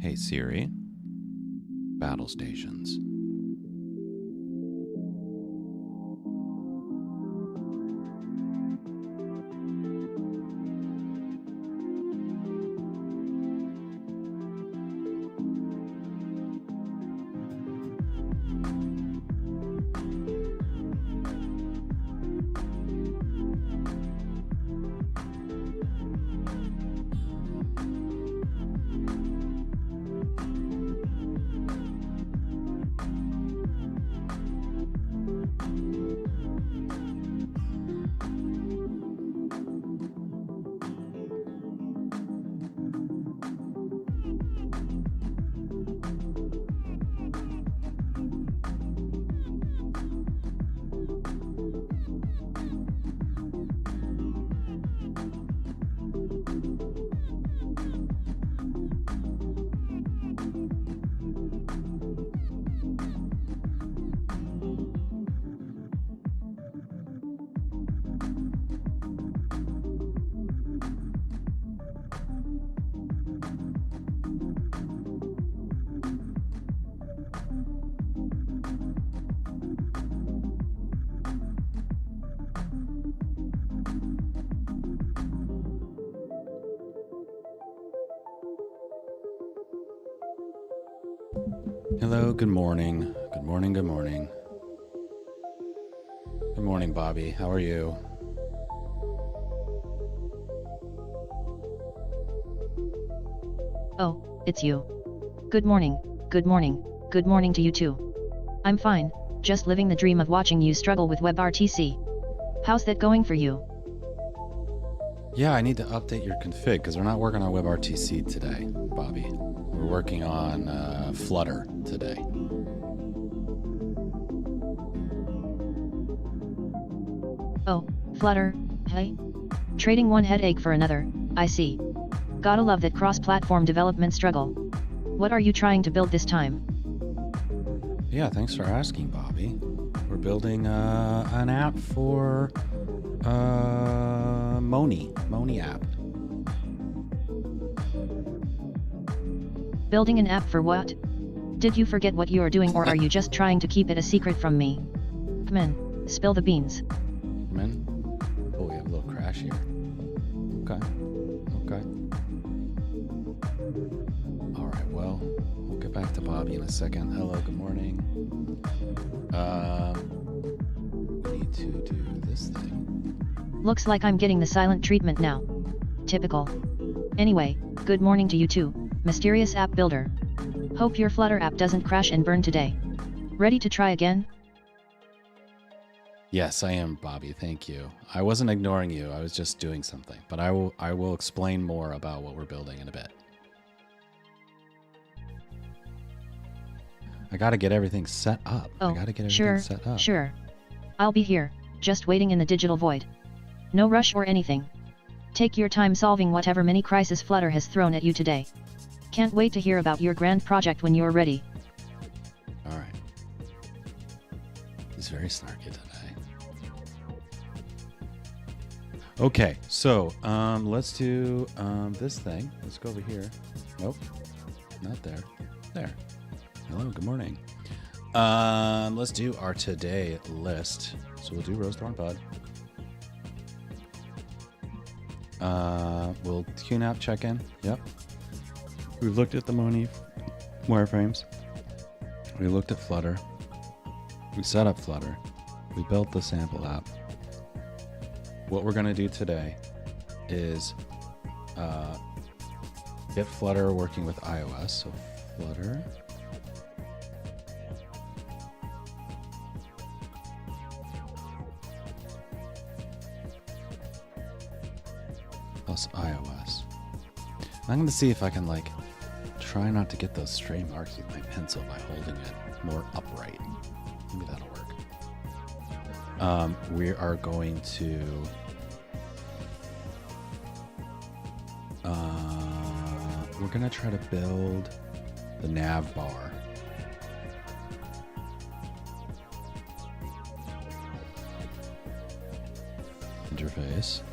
Hey Siri, battle stations. Hello, good morning. Good morning, good morning. Good morning, Bobby. How are you? Oh, it's you. Good morning, good morning, good morning to you too. I'm fine, just living the dream of watching you struggle with WebRTC. How's that going for you? Yeah, I need to update your config because we're not working on WebRTC today, Bobby. We're working on Flutter today. Oh, Flutter, hey? Trading one headache for another, I see. Gotta love that cross-platform development struggle. What are you trying to build this time? Yeah, thanks for asking, Bobby. We're building an app for Moni app. Building an app for what? Did you forget what you are doing or are you just trying to keep it a secret from me? Come in, spill the beans. Come in. Oh, we have a little crash here. Okay. All right, well, we'll get back to Bobby in a second. Hello, good morning. We need to do this thing. Looks like I'm getting the silent treatment now. Typical. Anyway, good morning to you too, mysterious app builder. Hope your Flutter app doesn't crash and burn today. Ready to try again? Yes, I am, Bobby. Thank you. I wasn't ignoring you. I was just doing something. But I will explain more about what we're building in a bit. I got to get everything set up. Oh, I got to get everything set up. Sure. I'll be here, just waiting in the digital void. No rush or anything. Take your time solving whatever mini crisis Flutter has thrown at you today. Can't wait to hear about your grand project when you're ready. All right. He's very snarky today. Okay, so let's do this thing. Let's go over here. Nope, not there. There. Hello, good morning. Let's do our today list. So we'll do roast thorn bud. We'll QNAP check in. Yep. We've looked at the Moni wireframes. We looked at Flutter. We set up Flutter. We built the sample app. What we're going to do today is get Flutter working with iOS. So Flutter. Plus iOS. I'm going to see if I can try not to get those stray marks with my pencil by holding it more upright. Maybe that'll work. We are going to we're going to try to build the nav bar. Interface.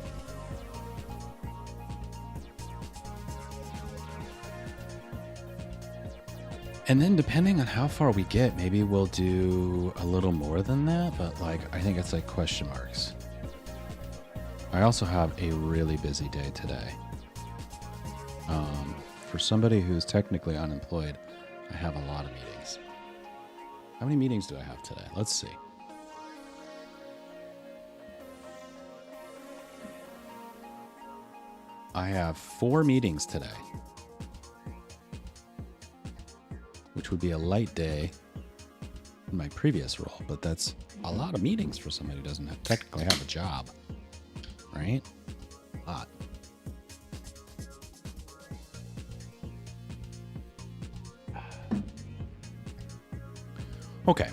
And then depending on how far we get, maybe we'll do a little more than that, but like I think it's like question marks. I also have a really busy day today. For somebody who's technically unemployed, I have a lot of meetings. How many meetings do I have today? Let's see. I have 4 meetings today, which would be a light day in my previous role, but that's a lot of meetings for somebody who doesn't technically have a job, right? A lot. Okay.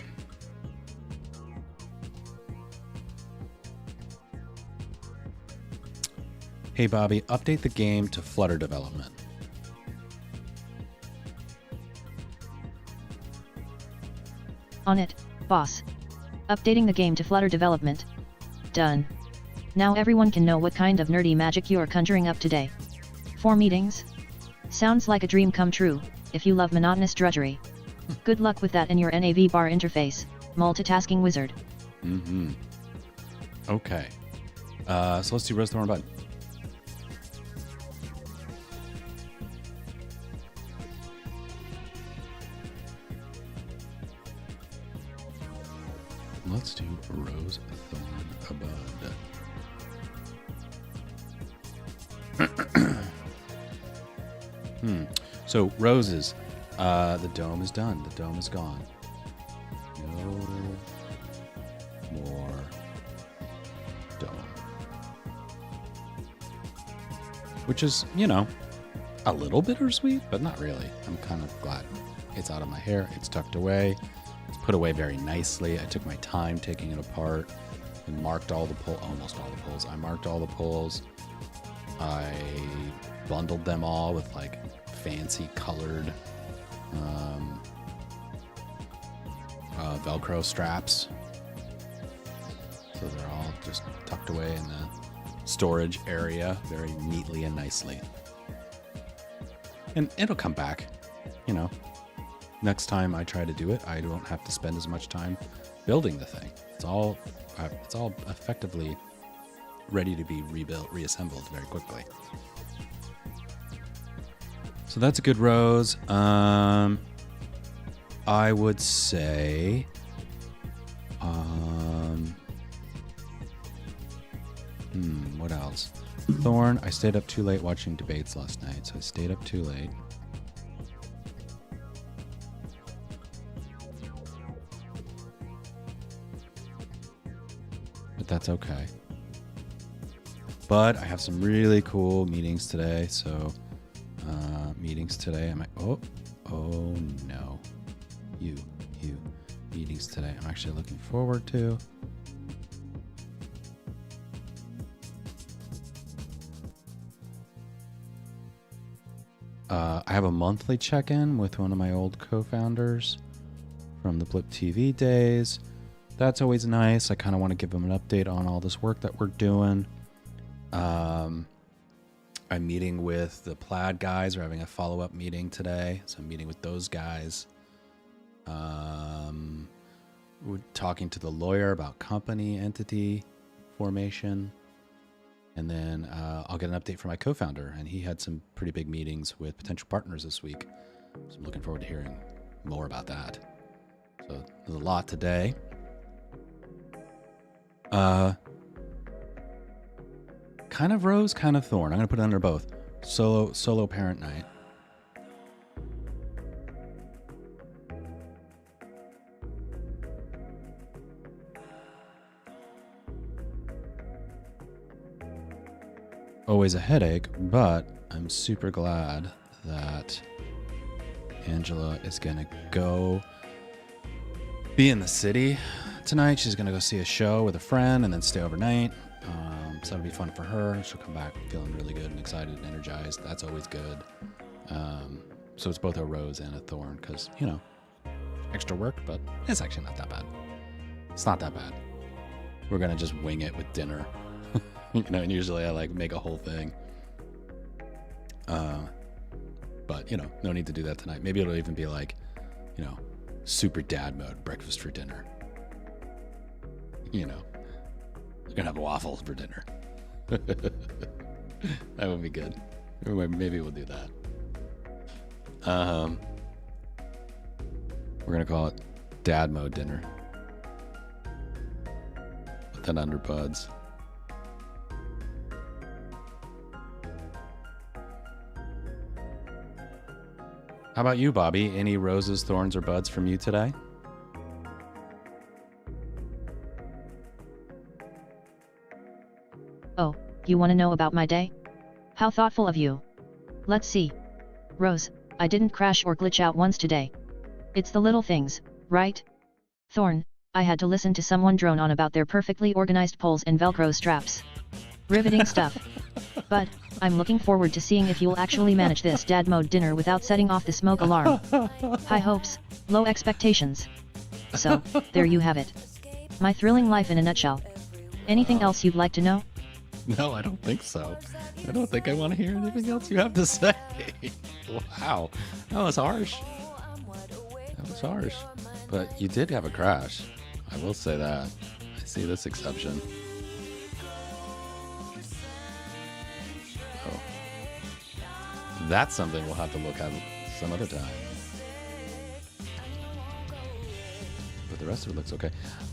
Hey, Bobby, update the game to Flutter development. On it, boss. Updating the game to Flutter development. Done. Now everyone can know what kind of nerdy magic you're conjuring up today. 4 meetings? Sounds like a dream come true, if you love monotonous drudgery. Good luck with that in your NAV bar interface, multitasking wizard. Mm-hmm. Okay. So let's do Rose Thorn Bud. Let's do Rose Thorn Bud. So roses. The dome is done. The dome is gone. No more dome. Which is, you know, a little bittersweet, but not really. I'm kind of glad it's out of my hair. It's tucked away. It's put away very nicely. I took my time taking it apart and marked all the almost all the pulls. I marked all the pulls. I bundled them all with like fancy colored Velcro straps. So they're all just tucked away in the storage area very neatly and nicely. And it'll come back, you know. Next time I try to do it, I don't have to spend as much time building the thing. It's all effectively ready to be reassembled very quickly. So that's a good rose. I would say, what else? Thorn, I stayed up too late watching debates last night, so I stayed up too late. But that's okay. But I have some really cool meetings today, so meetings today. Oh no. You meetings today. I'm actually looking forward to. I have a monthly check-in with one of my old co-founders from the Blip TV days. That's always nice. I kind of want to give them an update on all this work that we're doing. I'm meeting with the Plaid guys. We're having a follow-up meeting today. So I'm meeting with those guys. We're talking to the lawyer about company entity formation. And then I'll get an update from my co-founder. And he had some pretty big meetings with potential partners this week. So I'm looking forward to hearing more about that. So there's a lot today. Kind of rose, kind of thorn. I'm going to put it under both. Solo parent night. Always a headache, but I'm super glad that Angela is going to go be in the city tonight. She's going to go see a show with a friend and then stay overnight. So that'll be fun for her. She'll come back feeling really good and excited and energized. That's always good. So it's both a rose and a thorn because, you know, extra work, but it's actually not that bad. It's not that bad. We're going to just wing it with dinner. You know, and usually I like make a whole thing. But, you know, no need to do that tonight. Maybe it'll even be like you know, super dad mode, breakfast for dinner. You know, we're gonna have waffles for dinner. That would be good. Maybe we'll do that. We're gonna call it dad mode dinner. Put that under buds. How about you, Bobby? Any roses, thorns, or buds from you today? Oh, you want to know about my day? How thoughtful of you. Let's see. Rose, I didn't crash or glitch out once today. It's the little things, right? Thorn, I had to listen to someone drone on about their perfectly organized poles and Velcro straps. Riveting stuff. But, I'm looking forward to seeing if you'll actually manage this dad mode dinner without setting off the smoke alarm. High hopes, low expectations. So, there you have it. My thrilling life in a nutshell. Anything else you'd like to know? No, I don't think so. I don't think I want to hear anything else you have to say. Wow. That was harsh. That was harsh. But you did have a crash. I will say that. I see this exception. Oh. That's something we'll have to look at some other time. But the rest of it looks okay.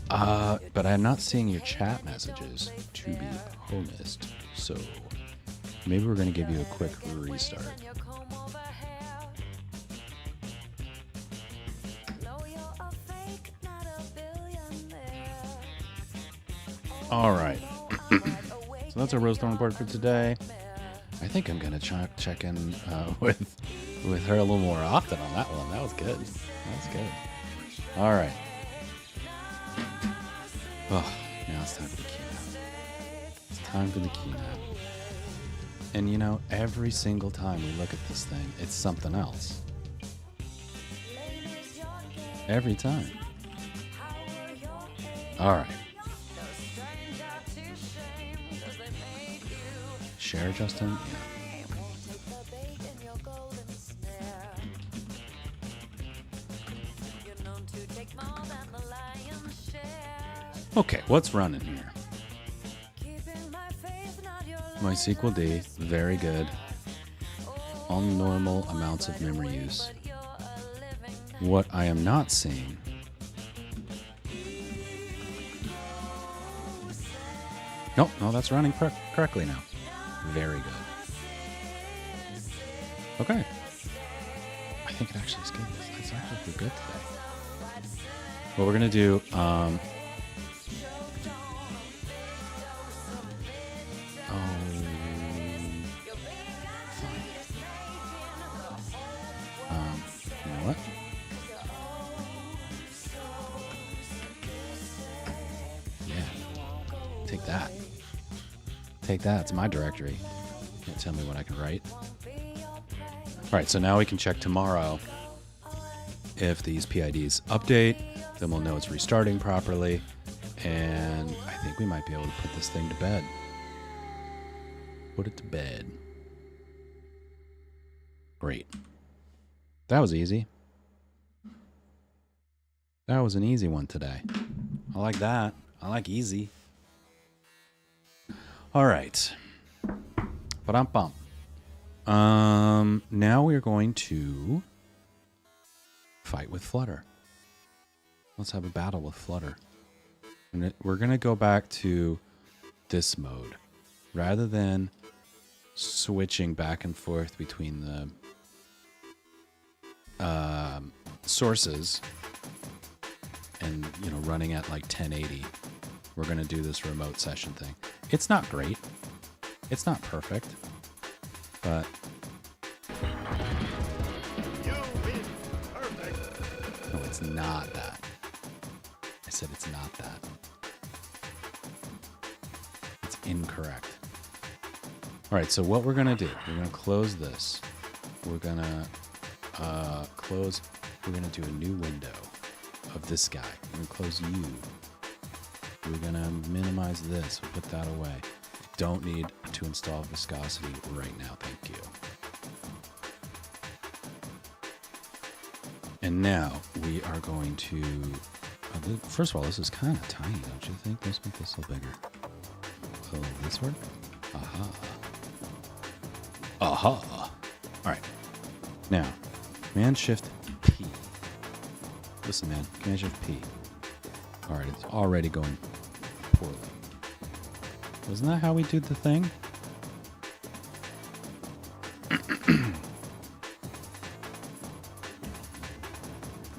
But I'm not seeing your chat messages, to be honest. So maybe we're going to give you a quick restart. All right. So that's our Rose Thorn report for today. I think I'm going to check in with her a little more often on that one. That was good. That was good. All right. Oh, now it's time for the keynote. It's time for the keynote. And you know, every single time we look at this thing, it's something else. Every time. All right. Share, Justin? Yeah. Okay, what's running here? MySQL D, very good. All normal amounts of memory use. What I am not seeing no, that's running correctly now. Very good. Okay. I think it actually is good. It's actually good today. What we're gonna do, fine. You know what? Yeah. Take that. Take that. It's my directory. Can't tell me what I can write. All right, so now we can check tomorrow if these PIDs update. Then we'll know it's restarting properly. And I think we might be able to put this thing to bed. Put it to bed. Great. That was easy. That was an easy one today. I like that. I like easy. All right. Ba-dum-bum. Now we're going to fight with Flutter. Let's have a battle with Flutter. And we're going to go back to this mode. Rather than switching back and forth between the sources and, you know, running at like 1080, we're going to do this remote session thing. It's not great. It's not perfect. But no, it's not that. I said it's not that. It's incorrect. All right, so what we're going to do, we're going to close this. We're going to close, we're going to do a new window of this guy. We're going to close you. We're going to minimize this. We'll put that away. Don't need to install viscosity right now, thank you. And now we are going to... first of all, this is kind of tiny, don't you think? Let's make this a little bigger. Will this work? Aha. Aha. All right. Now, Command Shift P. Listen, man. Command Shift P. All right, it's already going poorly. Wasn't that how we do the thing?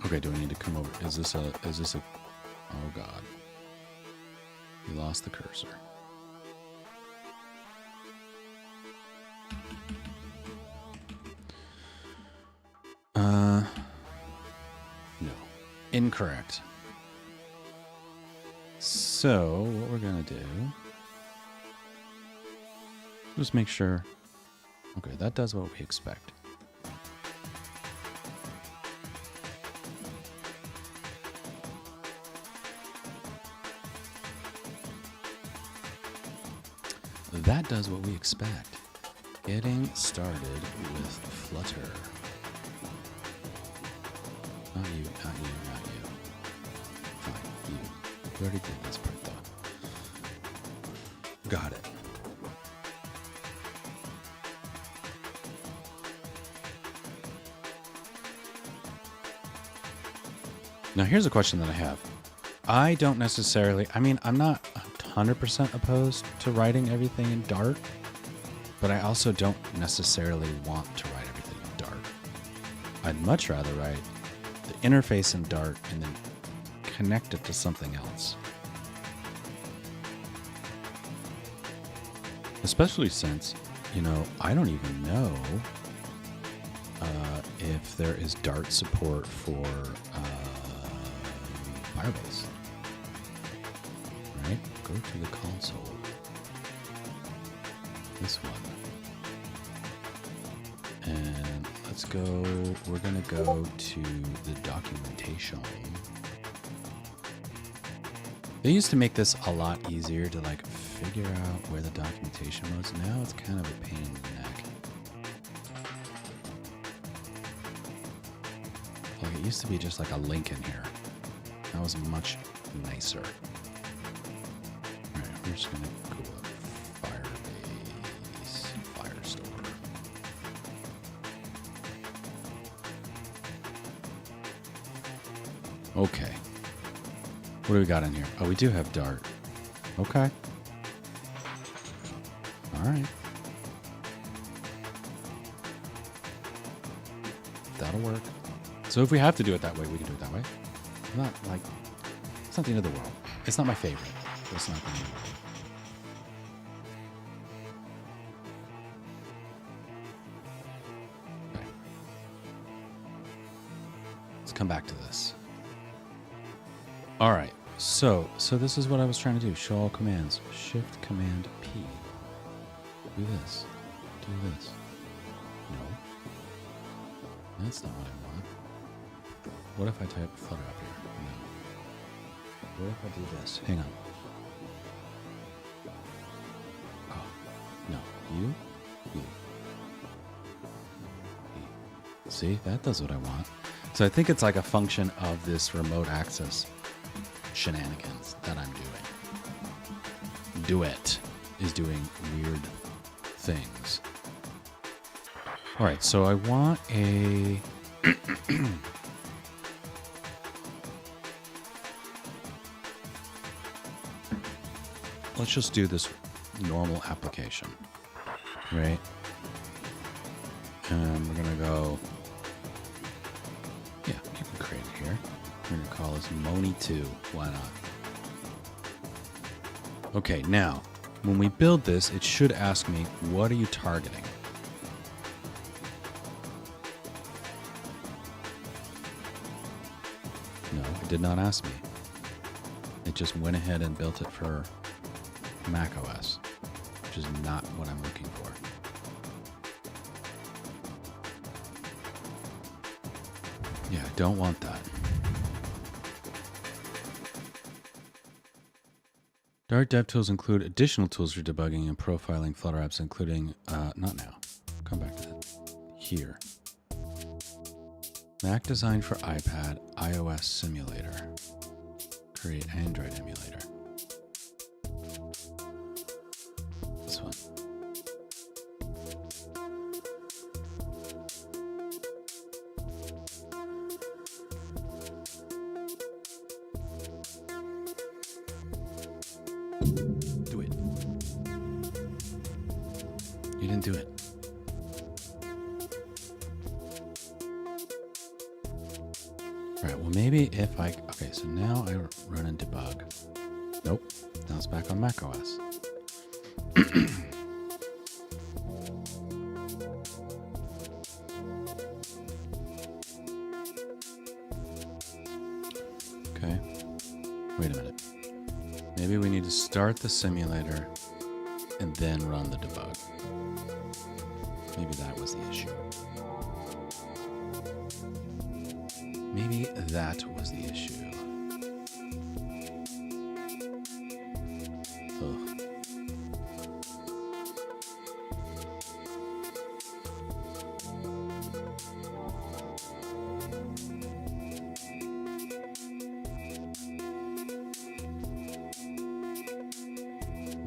Okay, do I need to come over? Is this a, oh God. We lost the cursor. No. Incorrect. So, what we're gonna do, just make sure, okay, that does what we expect. That does what we expect. Getting started with Flutter. Not you, not you, not you. Fine, you. We already did this part though. Got it. Now here's a question that I have. I don't necessarily, I mean, I'm not 100% opposed to writing everything in Dart, but I also don't necessarily want to write everything in Dart. I'd much rather write the interface in Dart and then connect it to something else. Especially since, you know, I don't even know if there is Dart support for Firebase. Right? Go to the console. This one. And let's go, we're going to go to the documentation. They used to make this a lot easier to like figure out where the documentation was. Now it's kind of a pain in the neck. Like it used to be just like a link in here. That was much nicer. Alright, we're just gonna go up Firebase, Firestore. Okay. What do we got in here? Oh, we do have Dart. Okay. Alright. That'll work. So if we have to do it that way, we can do it that way. Not like, it's not the end of the world. It's not my favorite. It's not the end of the world. Okay. Let's come back to this. All right. So this is what I was trying to do. Show all commands. Shift Command P. Do this. Do this. No. That's not what I want. What if I type Flutter up here? No. What if I do this? Hang on. Oh, no. You. See, that does what I want. So I think it's like a function of this remote access shenanigans that I'm doing. Duet is doing weird things. All right, so I want a... Let's just do this normal application, right? And we're gonna go, yeah, you can create it here. We're gonna call this Moni2, why not? Okay, now, when we build this, it should ask me, what are you targeting? No, it did not ask me. It just went ahead and built it for Mac OS, which is not what I'm looking for. Yeah, I don't want that. Dart DevTools include additional tools for debugging and profiling Flutter apps, including, not now. Come back to that. Here. Mac designed for iPad, iOS simulator. Create Android emulator. This one. Do it. You didn't do it. Alright, well maybe if I... Okay, so now I run and debug. Nope. Now it's back on macOS. Okay. Wait a minute. Maybe we need to start the simulator and then run the debug. Maybe that was the issue. Maybe that was the issue. Ugh.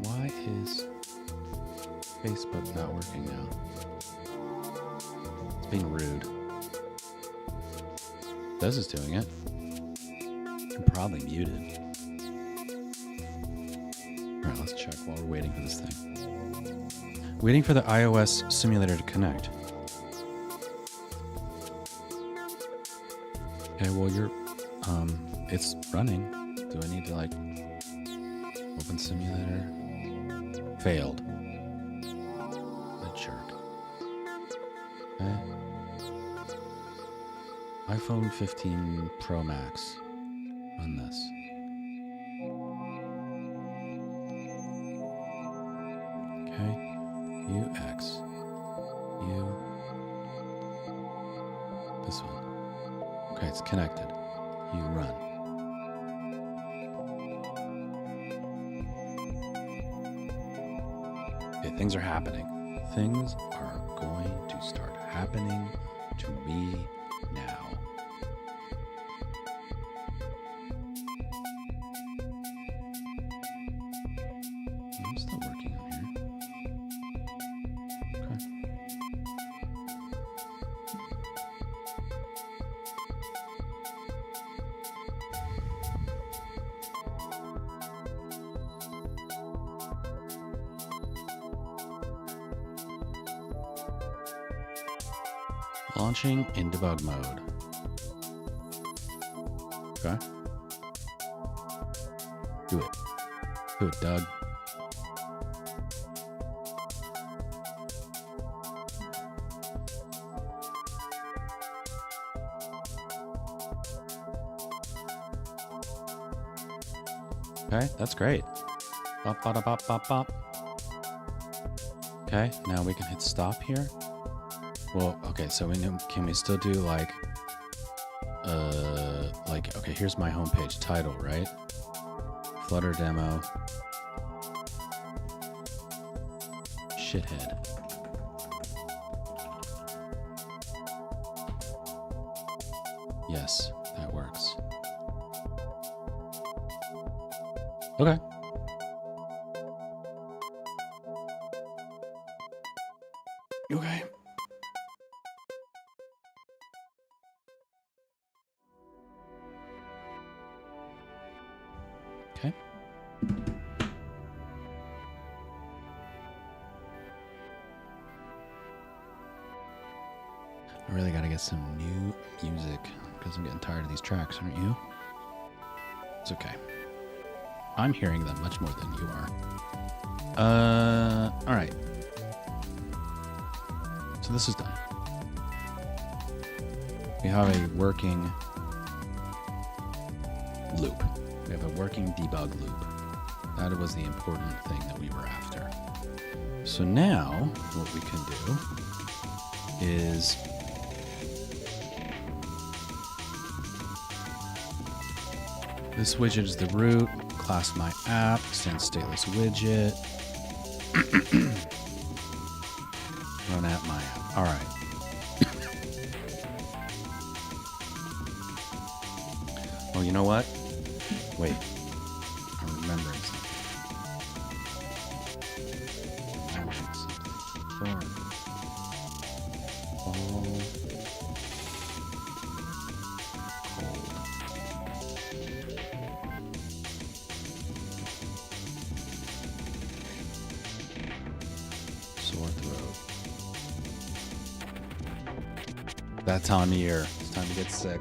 Why is Facebook not working now? It's being rude. This is doing it. I'm probably muted. Alright, let's check while we're waiting for this thing. Waiting for the iOS simulator to connect. Okay, well it's running. Do I need to open simulator? Failed. A jerk. Okay. iPhone 15 Pro Max. Run this. Okay. UX. This one. Okay, it's connected. You run. Okay, things are happening. Things are going to start happening to me now. I'm still working on here. Okay. Launching in debug mode. Okay. Do it. Do it, Doug. Okay, that's great. Bop, bop, bop, bop, bop. Okay, now we can hit stop here. Well, okay, so can we still do okay, here's my homepage title, right? Flutter demo. Shithead. Yes, that works. Okay. Okay. Okay. I really gotta get some new music because I'm getting tired of these tracks, aren't you? It's okay. I'm hearing them much more than you are. Alright. So this is done. We have a working loop. We have a working debug loop. That was the important thing that we were after. So now, what we can do is this widget is the root, class my app, extend stateless widget, run at my app. All right. Oh, you know what? Wait. I'm remembering something. Thorn. Fall. Cold. Sore throat. That time of year. It's time to get sick.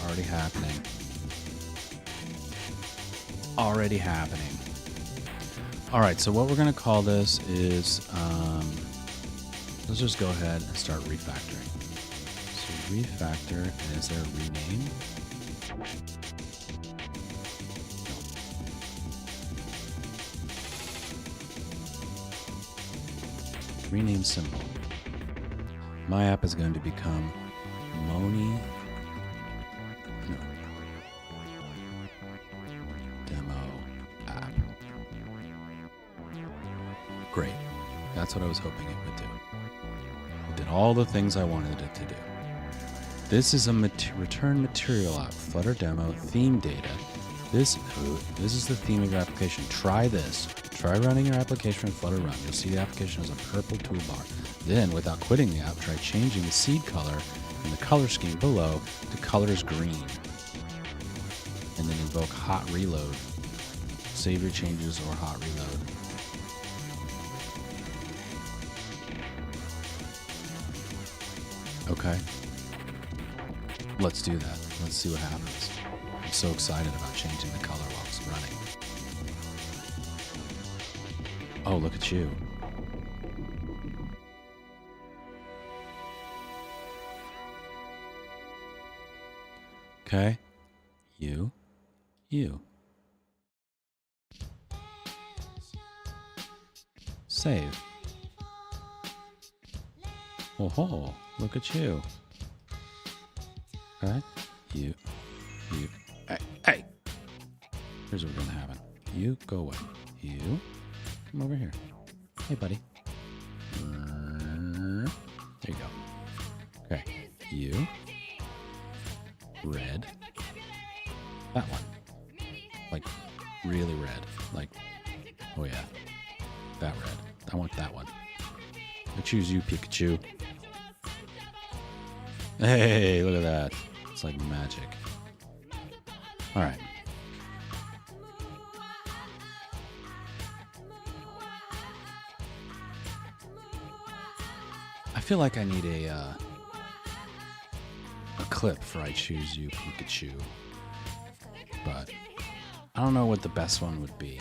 Already happening. Already happening. All right, so what we're going to call this is, let's just go ahead and start refactoring. So refactor, and is there a rename? No. Rename symbol. My app is going to become Moni. No. Demo app. Great. That's what I was hoping it would do. It did all the things I wanted it to do. This is a return material app. Flutter demo, theme data. This is the theme of your application. Try this. Try running your application in Flutter Run. You'll see the application has a purple toolbar. Then, without quitting the app, try changing the seed color in the color scheme below to colors green. And then invoke hot reload. Save your changes or hot reload. Okay. Let's do that. Let's see what happens. I'm so excited about changing the color while it's running. Oh, look at you. Okay. You. Save. Oh, look at you. Okay. You. Hey. Here's what we're gonna happen. You go away. You come over here. Hey, buddy. There you go. Okay. You. Red. That one. Like, really red. Like, oh yeah. That red. I want that one. I choose you, Pikachu. Hey, look at that. It's like magic. All right. I feel like I need a clip for I choose you, Pikachu. But I don't know what the best one would be.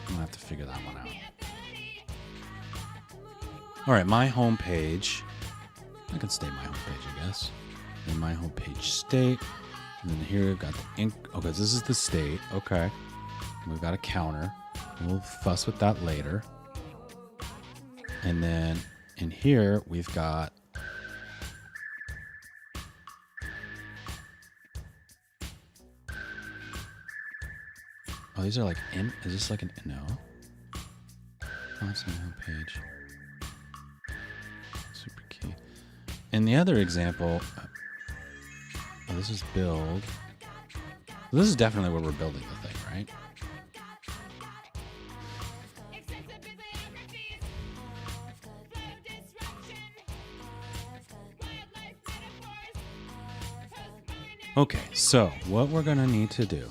I'm gonna have to figure that one out. All right, my homepage. I can stay my homepage, I guess. And my homepage state. And then here we've got the ink. Okay, this is the state. Okay. We've got a counter. We'll fuss with that later. And then in here, we've got oh, these are like is this like an no? Oh, that's my homepage. Super key. In the other example, oh, this is build. This is definitely where we're building the thing, right? Okay, so what we're gonna need to do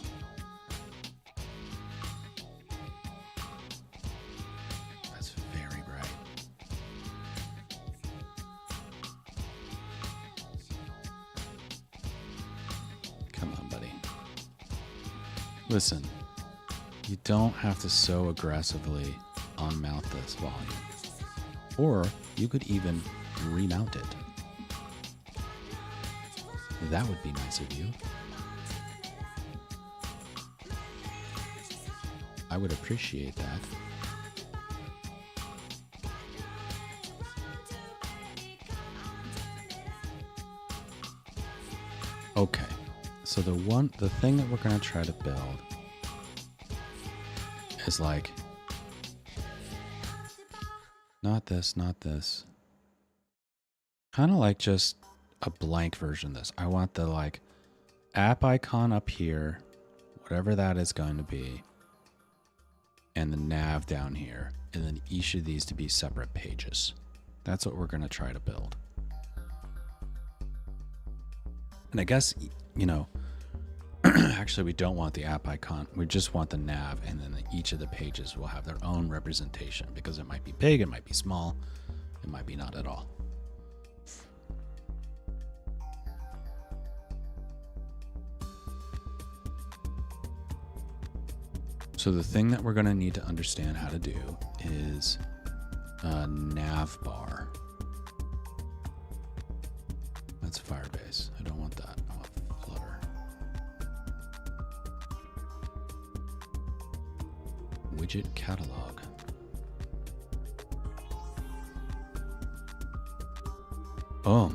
listen, you don't have to so aggressively unmount this volume. Or you could even remount it. That would be nice of you. I would appreciate that. Okay. So the thing that we're going to try to build is like, not this. Kind of like just a blank version of this. I want the like app icon up here, whatever that is going to be, and the nav down here, and then each of these to be separate pages. That's what we're going to try to build. And I guess, you know, actually we don't want the app icon. We just want the nav, and then each of the pages will have their own representation, because it might be big, it might be small, it might be not at all. So the thing that we're going to need to understand how to do is a nav bar. That's Firebase. I don't want that. I want Flutter. Widget catalog. Oh,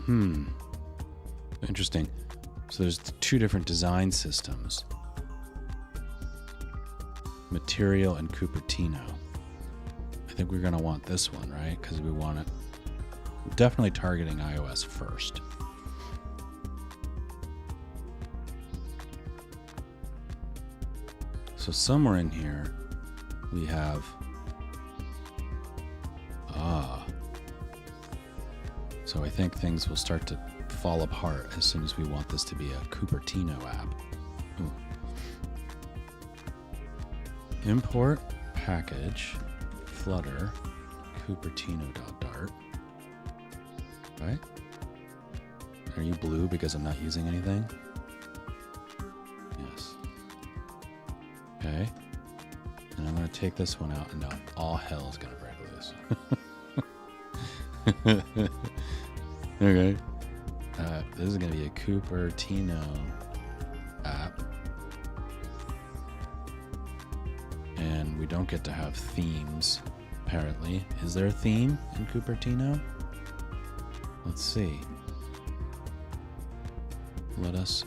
interesting. So there's two different design systems. Material and Cupertino. I think we're going to want this one, right? Because we want it. We're definitely targeting iOS first. So somewhere in here, we have... So I think things will start to fall apart as soon as we want this to be a Cupertino app. Ooh. Import package Flutter Cupertino.dart. Right? Are you blue because I'm not using anything? Yes. Okay. And I'm going to take this one out, and now all hell is going to break loose. Okay. This is going to be a Cupertino app. And we don't get to have themes, apparently. Is there a theme in Cupertino? Let's see. Let us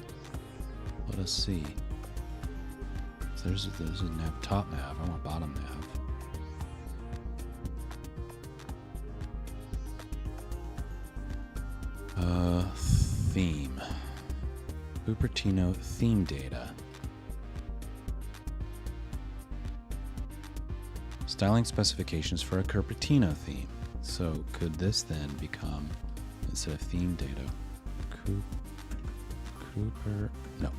see. So there's a nav, top nav. I want bottom nav. Theme. Cupertino theme data. Styling specifications for a Cupertino theme. So could this then become, instead of theme data, Cooper? No.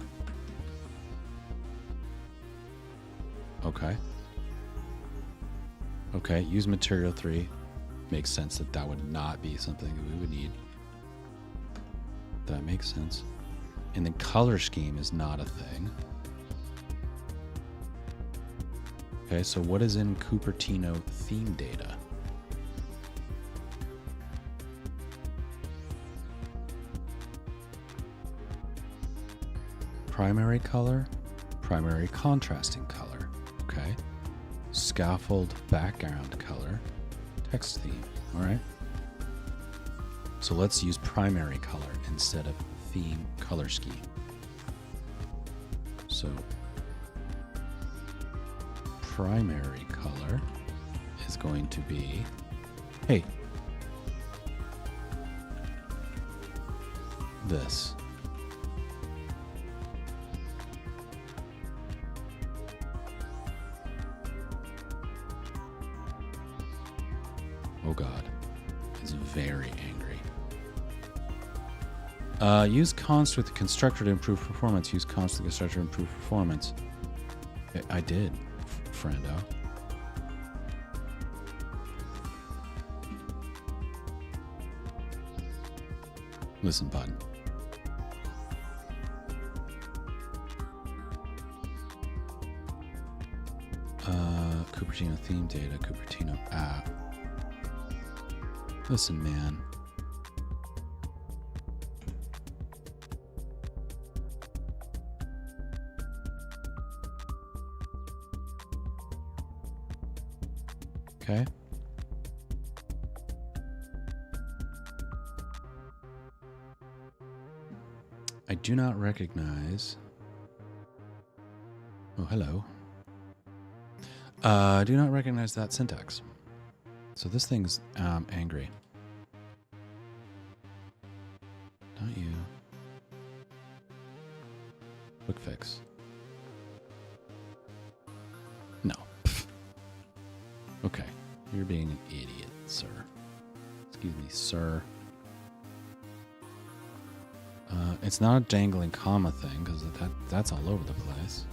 Okay. Okay, use material 3. Makes sense that that would not be something that we would need. That makes sense. And then color scheme is not a thing. Okay, so what is in Cupertino theme data? Primary color, primary contrasting color. Okay. Scaffold background color, text theme. All right. So let's use primary color instead of theme color scheme. So primary color is going to be, hey, this. Oh God, it's very angry. Use const with the constructor to improve performance. Use const with the constructor to improve performance. I did, friendo. Listen, bud. Cupertino theme data, Cupertino app. Listen, man. Okay. I do not recognize. Oh, hello. I do not recognize that syntax. So this thing's angry. Not you. Quick fix. No. Okay. You're being an idiot, sir. Excuse me, sir. It's not a dangling comma thing, because that's all over the place.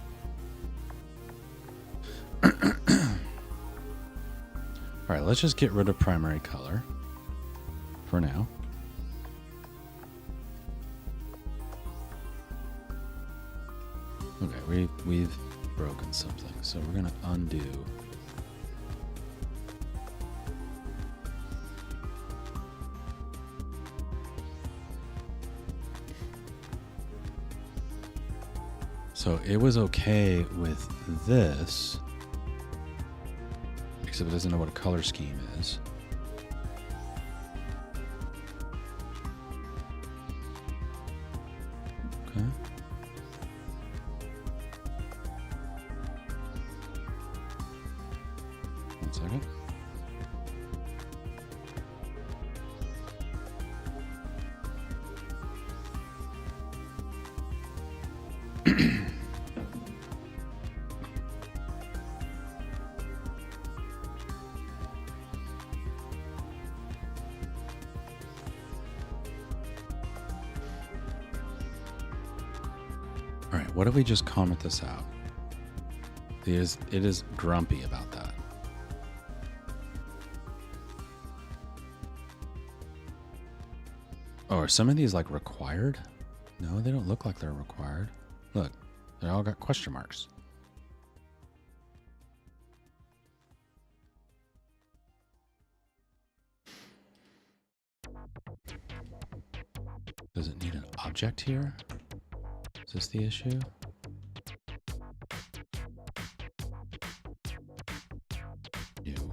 Alright, let's just get rid of primary color. For now. Okay, we've broken something, so we're gonna undo. So it was okay with this, except it doesn't know what a color scheme is. Okay. One second. All right, what if we just comment this out? It is grumpy about that. Oh, are some of these like required? No, they don't look like they're required. Look, they all got question marks. Does it need an object here? Is this the issue? New.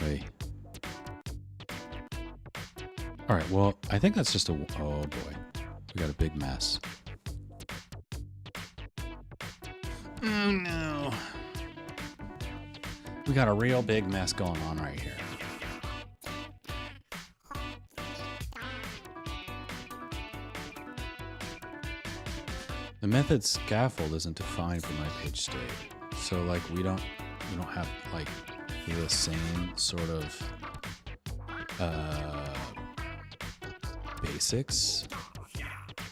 Wait. All right, well, I think that's just a... Oh, boy. We got a big mess. Oh, no. We got a real big mess going on right here. The method scaffold isn't defined for my page state. So, like, we don't have, like, the same sort of basics.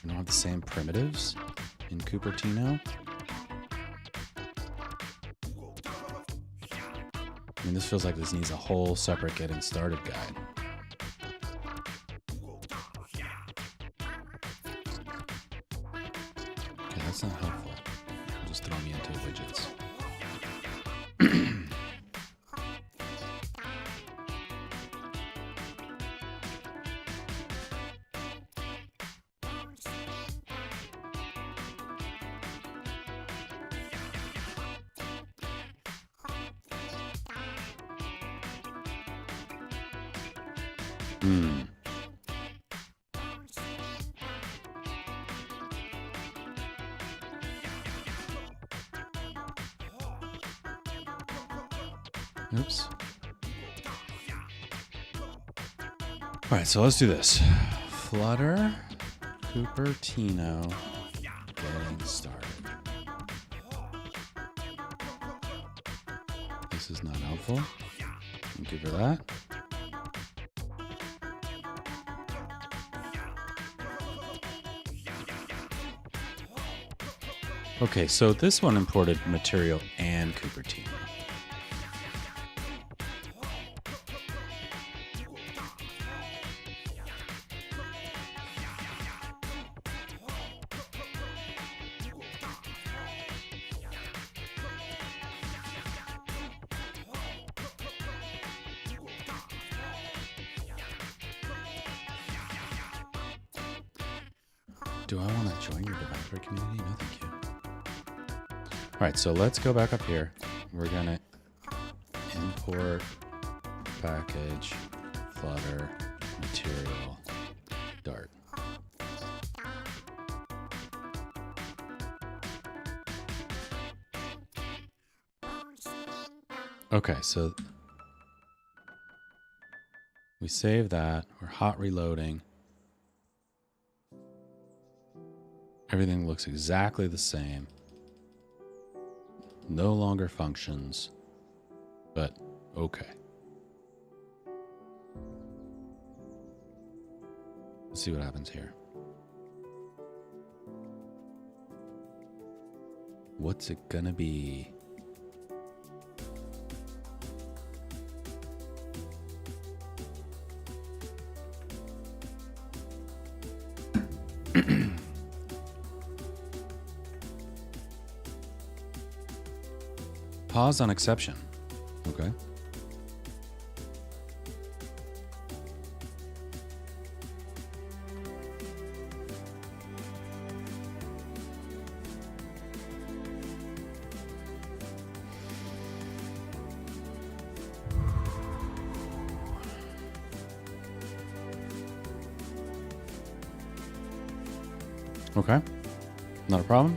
We don't have the same primitives in Cupertino. I mean, this feels like this needs a whole separate getting started guide. Okay, that's not helpful. It'll just throw me into widgets. Oops. All right, so let's do this. Flutter, Cupertino, getting started. This is not helpful. Thank you for that. Okay, so this one imported material and Cupertino. Do I want to join your developer community? No, thank you. All right, so let's go back up here. We're going to import package, Flutter, material, Dart. Okay, so we save that. We're hot reloading. Everything looks exactly the same. No longer functions, but okay. Let's see what happens here. What's it gonna be? Pause on exception. Okay. Okay. Not a problem.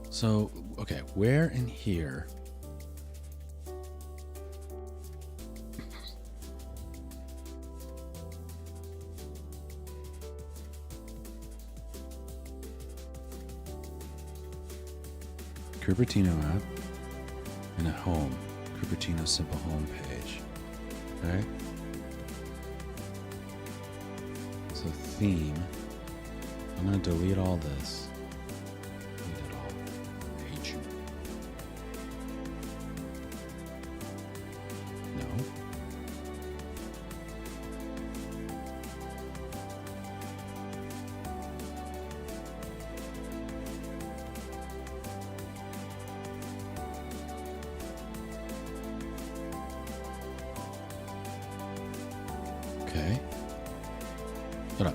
So, okay, where in here? Cupertino app and at home. Cupertino simple home page. Okay. So theme. I'm gonna delete all this. Delete it all. I hate you. No. Okay. Shut up.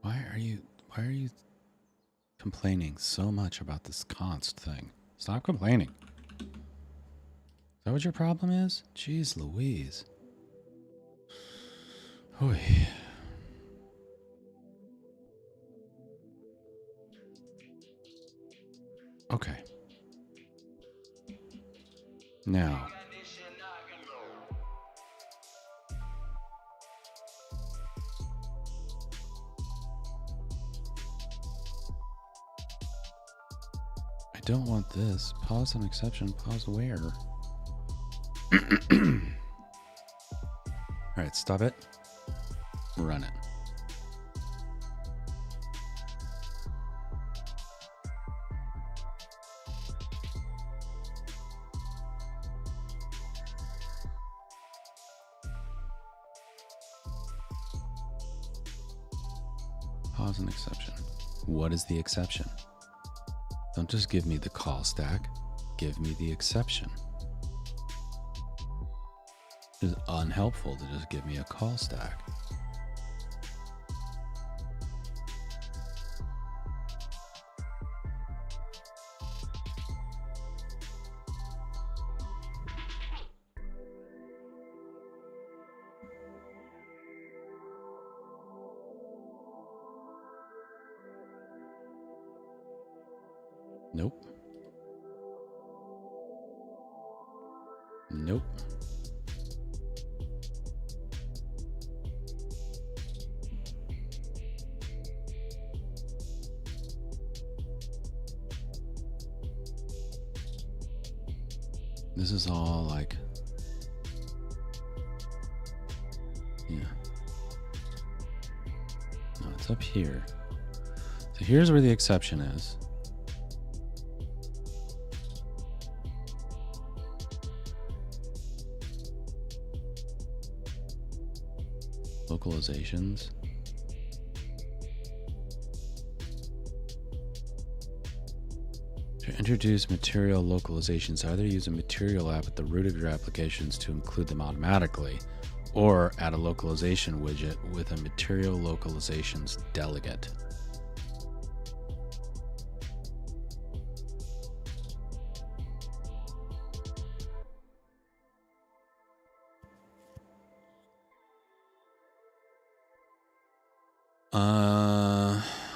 Why are you complaining so much about this const thing? Stop complaining. Is that what your problem is? Jeez Louise. Oy. Okay. Now. I don't want this. Pause an exception. Pause where? Alright, stop it. Run it. Pause an exception. What is the exception? Don't just give me the call stack. Give me the exception. It's unhelpful to just give me a call stack. Nope. Nope. This is all like, yeah. No, it's up here. So here's where the exception is. Localizations. Introduce material localizations. Either use a material app at the root of your applications to include them automatically, or add a localization widget with a material localizations delegate.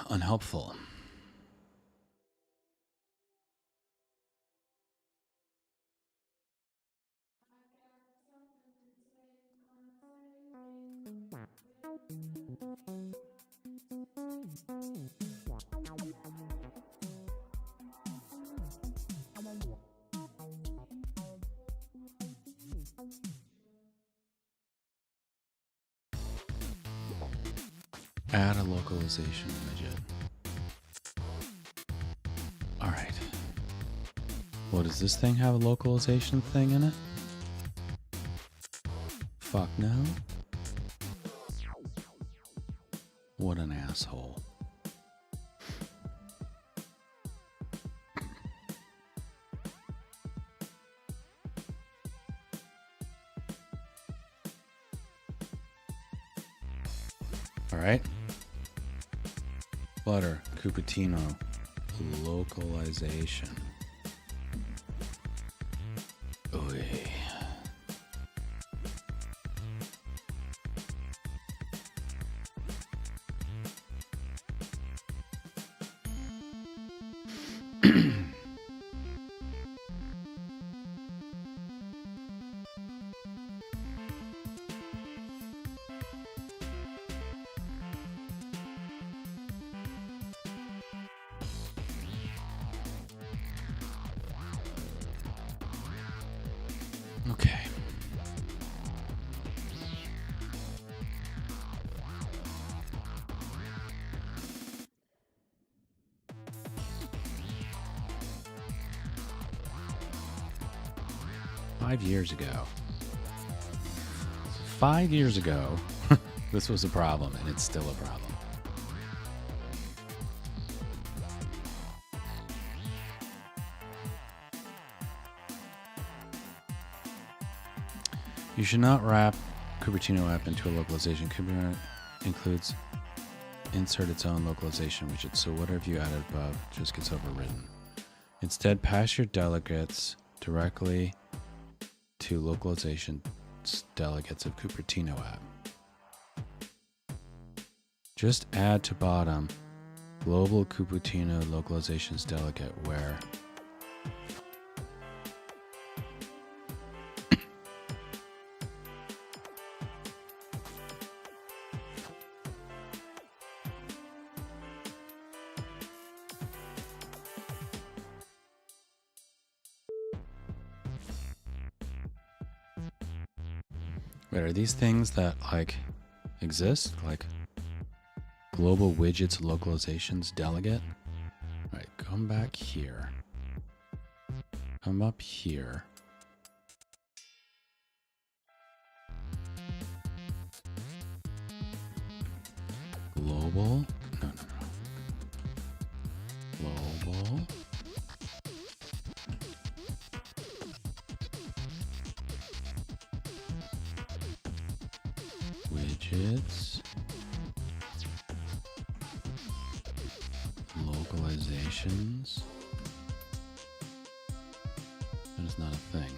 Unhelpful. Add a localization widget. All right. Well, does this thing have a localization thing in it? Fuck no. What an asshole. All right. Flutter, Cupertino, localization. Oy. Okay. Five years ago, this was a problem, and it's still a problem. You should not wrap Cupertino app into a localization. Cupertino includes insert its own localization widget, so whatever you added above just gets overridden. Instead, pass your delegates directly to localization delegates of Cupertino app. Just add to bottom global Cupertino localizations delegate where wait, are these things that like exist? Like global widgets localizations delegate? All right, come back here. Come up here. Global. No. Global. Widgets. Localizations. That is not a thing.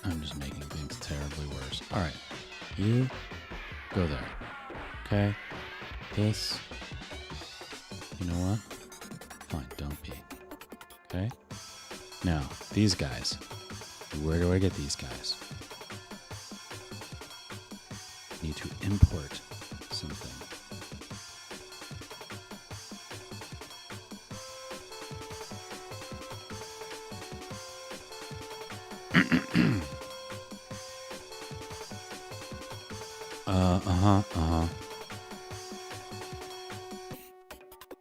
I'm just making things terribly worse. All right, you go there. Okay, this. You know what? Fine, don't be. Okay. Now these guys. Where do I get these guys? Need to import something.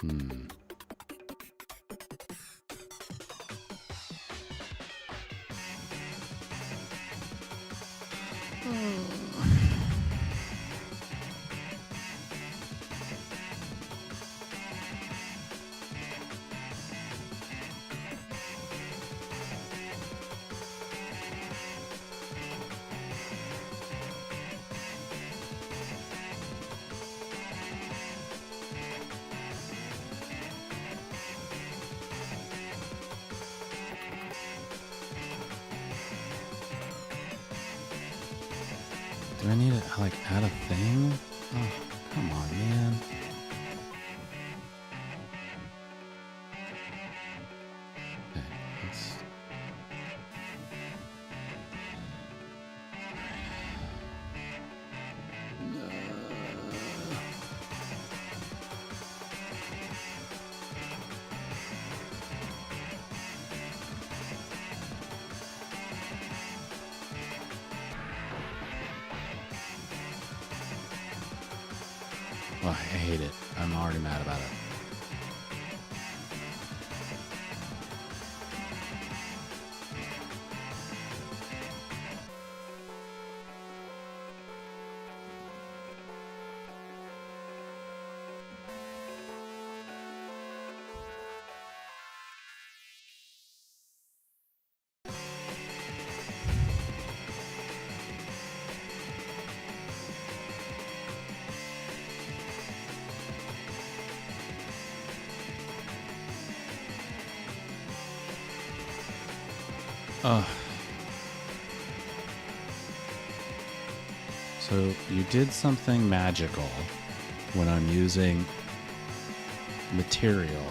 Hmm. Do I need to, like, add a thing? Oh, come on, man. Okay, let's... Oh, I hate it. I'm already mad about it. Oh. So you did something magical when I'm using material.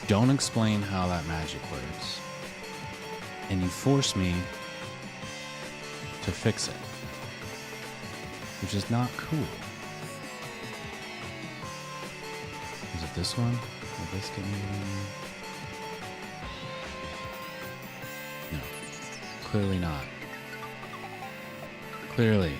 Don't explain how that magic works. And you force me to fix it. Which is not cool. Is it this one? Will this get me one? No. Clearly not. Clearly.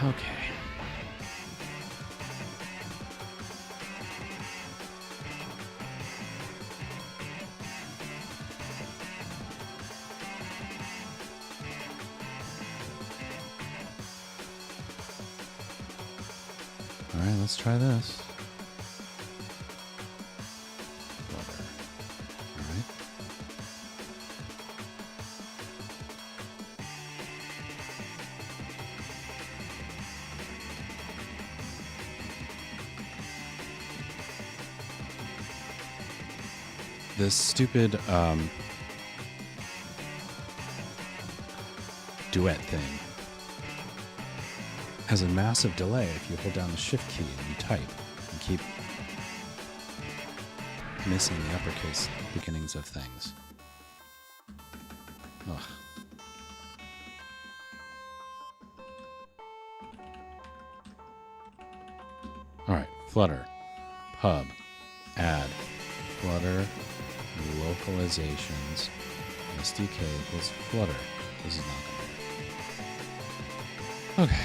Okay. All right, let's try this. Flutter. All right. This stupid duet thing has a massive delay if you hold down the shift key and you type and keep missing the uppercase beginnings of things. Ugh. All right, Flutter, pub, add, Flutter, localizations, SDK equals Flutter. This is not going to work. Okay.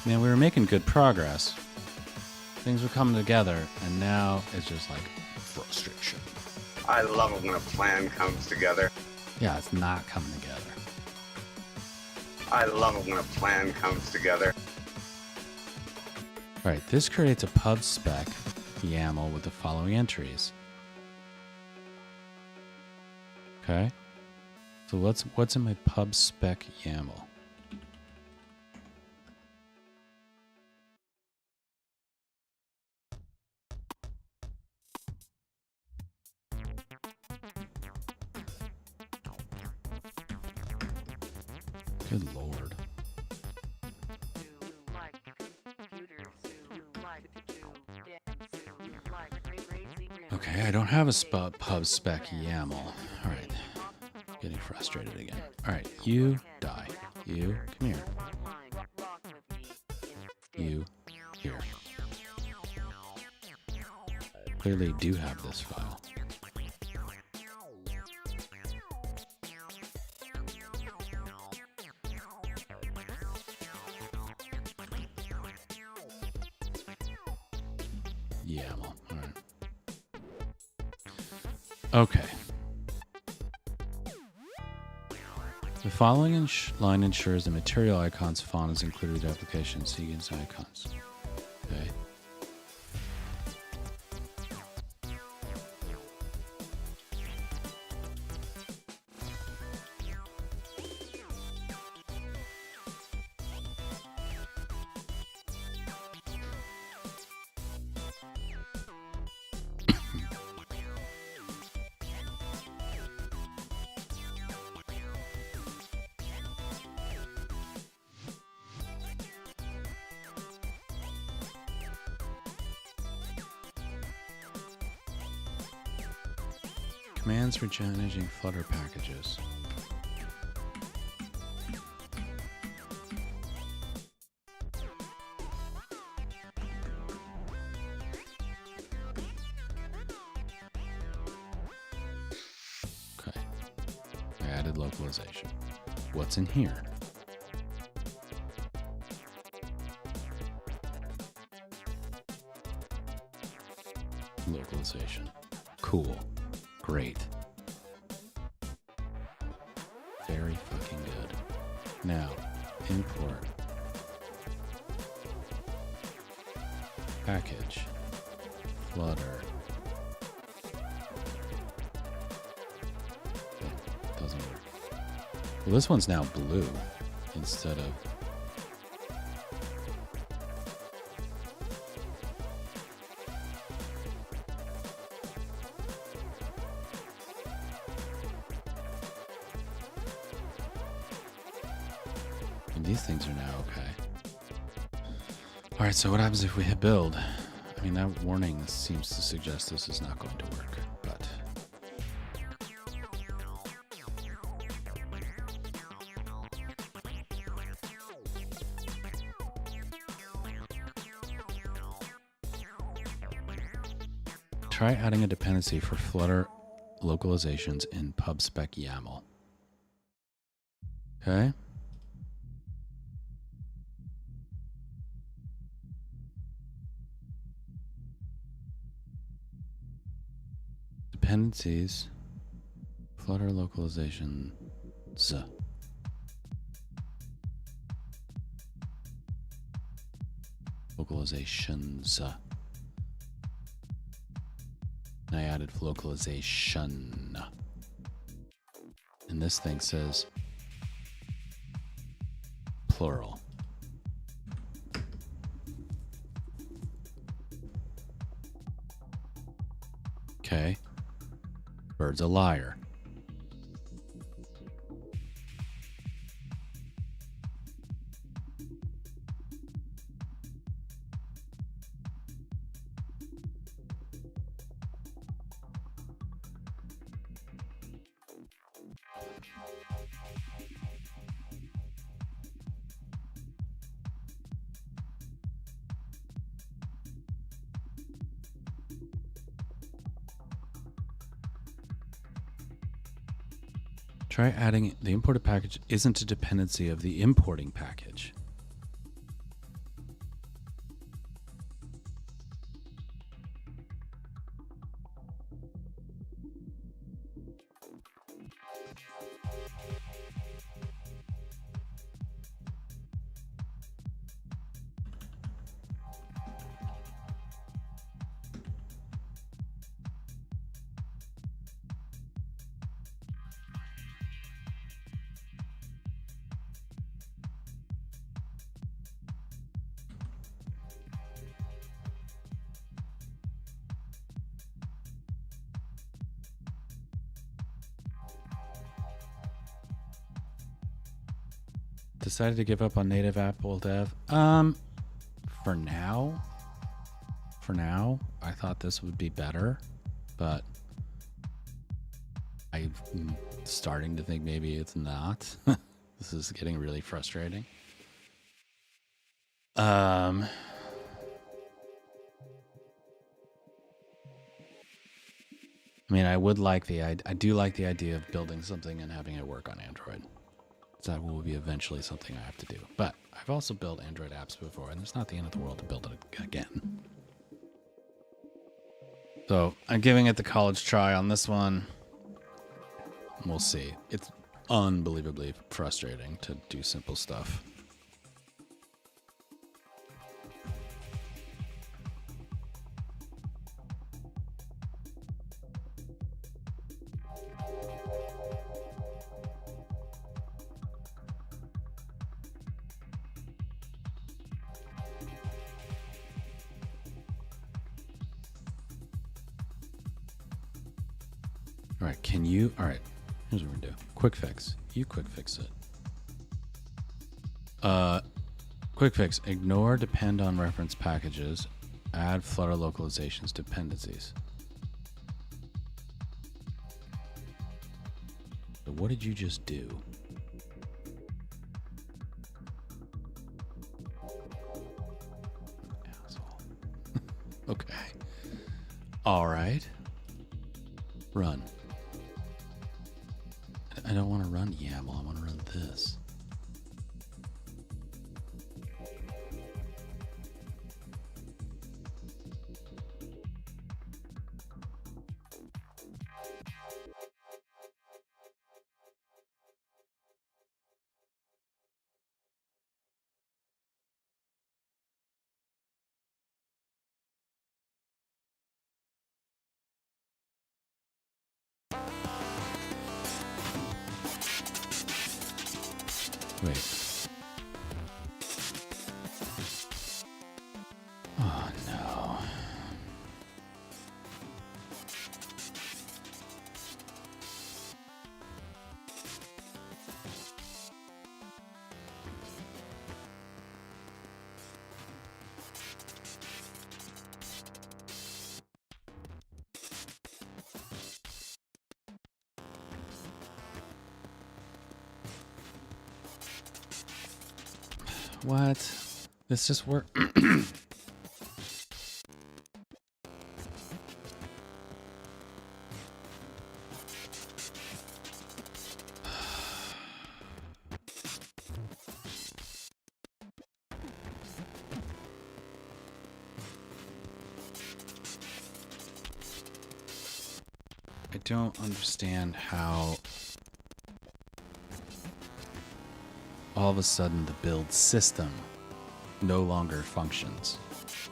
Man, we were making good progress. Things were coming together, and now it's just like frustration. I love it when a plan comes together. Yeah, it's not coming together. I love it when a plan comes together. All right, this creates a pub spec YAML with the following entries. Okay, so what's in my pub spec YAML? Good lord. Okay, I don't have a pub spec YAML. All right, getting frustrated again. All right, you die. You come here. You here. Clearly do have this file. YAML. All right. Okay. The following line ensures the material icons font is included in the application sequence icons. Okay. Commands for managing Flutter packages. Okay. I added localization. What's in here? Localization. Cool. Great. Very fucking good. Now, import. Package. Flutter. Okay, doesn't work. Well, this one's now blue instead of... And these things are now okay. All right, so what happens if we hit build? I mean, that warning seems to suggest this is not going to work, but... Try adding a dependency for Flutter localizations in pubspec YAML. Okay. Dependencies. Flutter localizations. Localizations. And I added localization. And this thing says plural. Okay. Bird's a liar. Try adding the imported package isn't a dependency of the importing package. Decided to give up on native Apple dev. For now, I thought this would be better, but I'm starting to think maybe it's not. This is getting really frustrating. I mean, I do like the idea of building something and having it work on Android. That will be eventually something I have to do. But I've also built Android apps before, and it's not the end of the world to build it again. So I'm giving it the college try on this one. We'll see. It's unbelievably frustrating to do simple stuff. All right, can you? All right, here's what we're gonna do. Quick fix. You quick fix it. Quick fix. Ignore depend on reference packages. Add Flutter localizations dependencies. So what did you just do? Asshole. Okay. All right. Run. I don't want to run YAML. I want to run this. Wait. Oh no. What? This just worked. I don't understand how all of a sudden the build system no longer functions.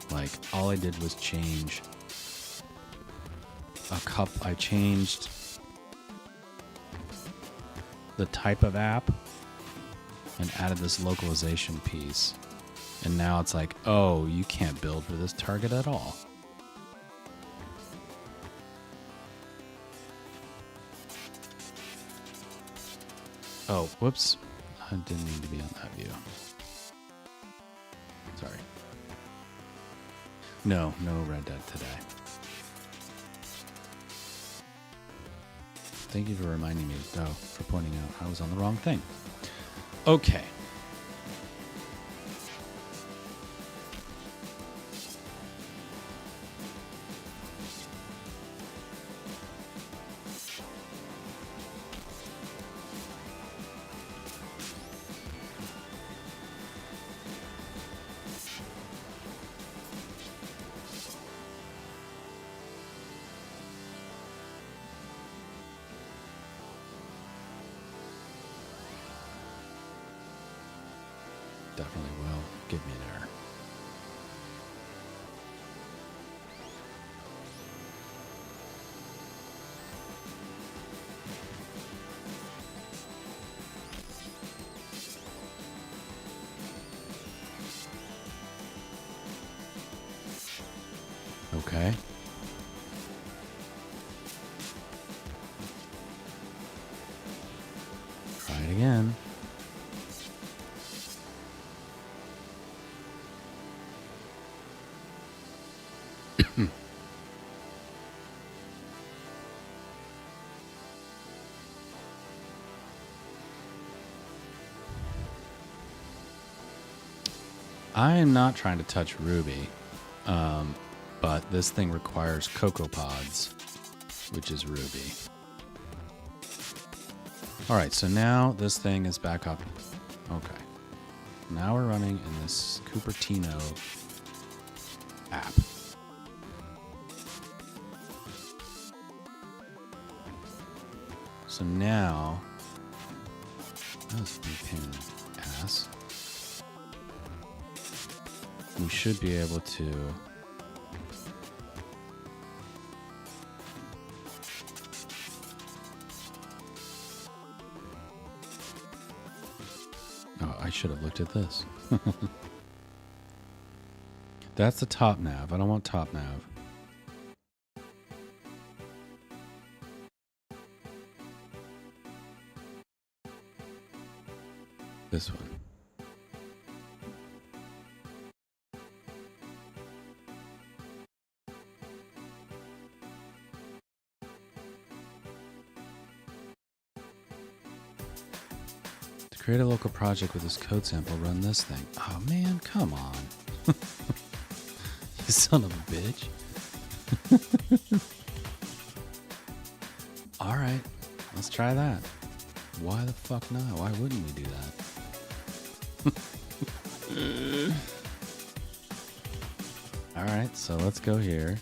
Like, all I did was change I changed the type of app and added this localization piece. And now it's like, oh, you can't build for this target at all. Oh, whoops. I didn't mean to be on that view. Sorry. No Red Dead today. Thank you for reminding me, though, for pointing out I was on the wrong thing. Okay. Definitely will give me an error. Okay. Try it again. I am not trying to touch Ruby, but this thing requires Cocoa Pods, which is Ruby. All right, so now this thing is back up. Okay. Now we're running in this Cupertino app. So now, that's a pain in the ass. We should be able to I should have looked at this. That's the top nav. I don't want top nav. This one. Create a local project with this code sample, run this thing. Oh man, come on. You son of a bitch. Alright, let's try that. Why the fuck not? Why wouldn't we do that? Alright, so let's go here.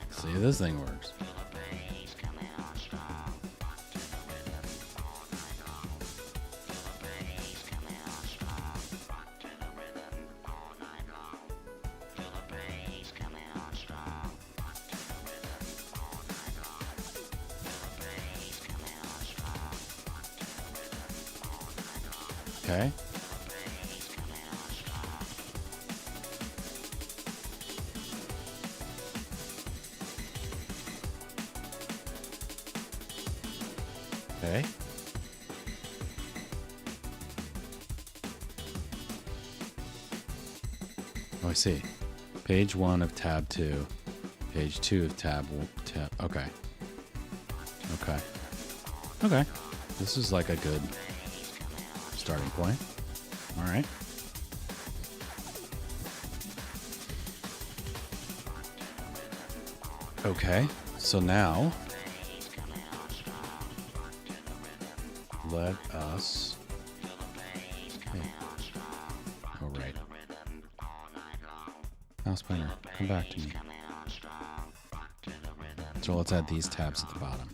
See, this thing works. Okay. Okay. Oh, I see. Page 1 of tab 2. Page 2 of tab. Okay. Okay. Okay. This is like a good starting point. All right. Okay, so now let us. Hey. Oh, right. Mouse pointer, come back to me. So let's add these tabs at the bottom.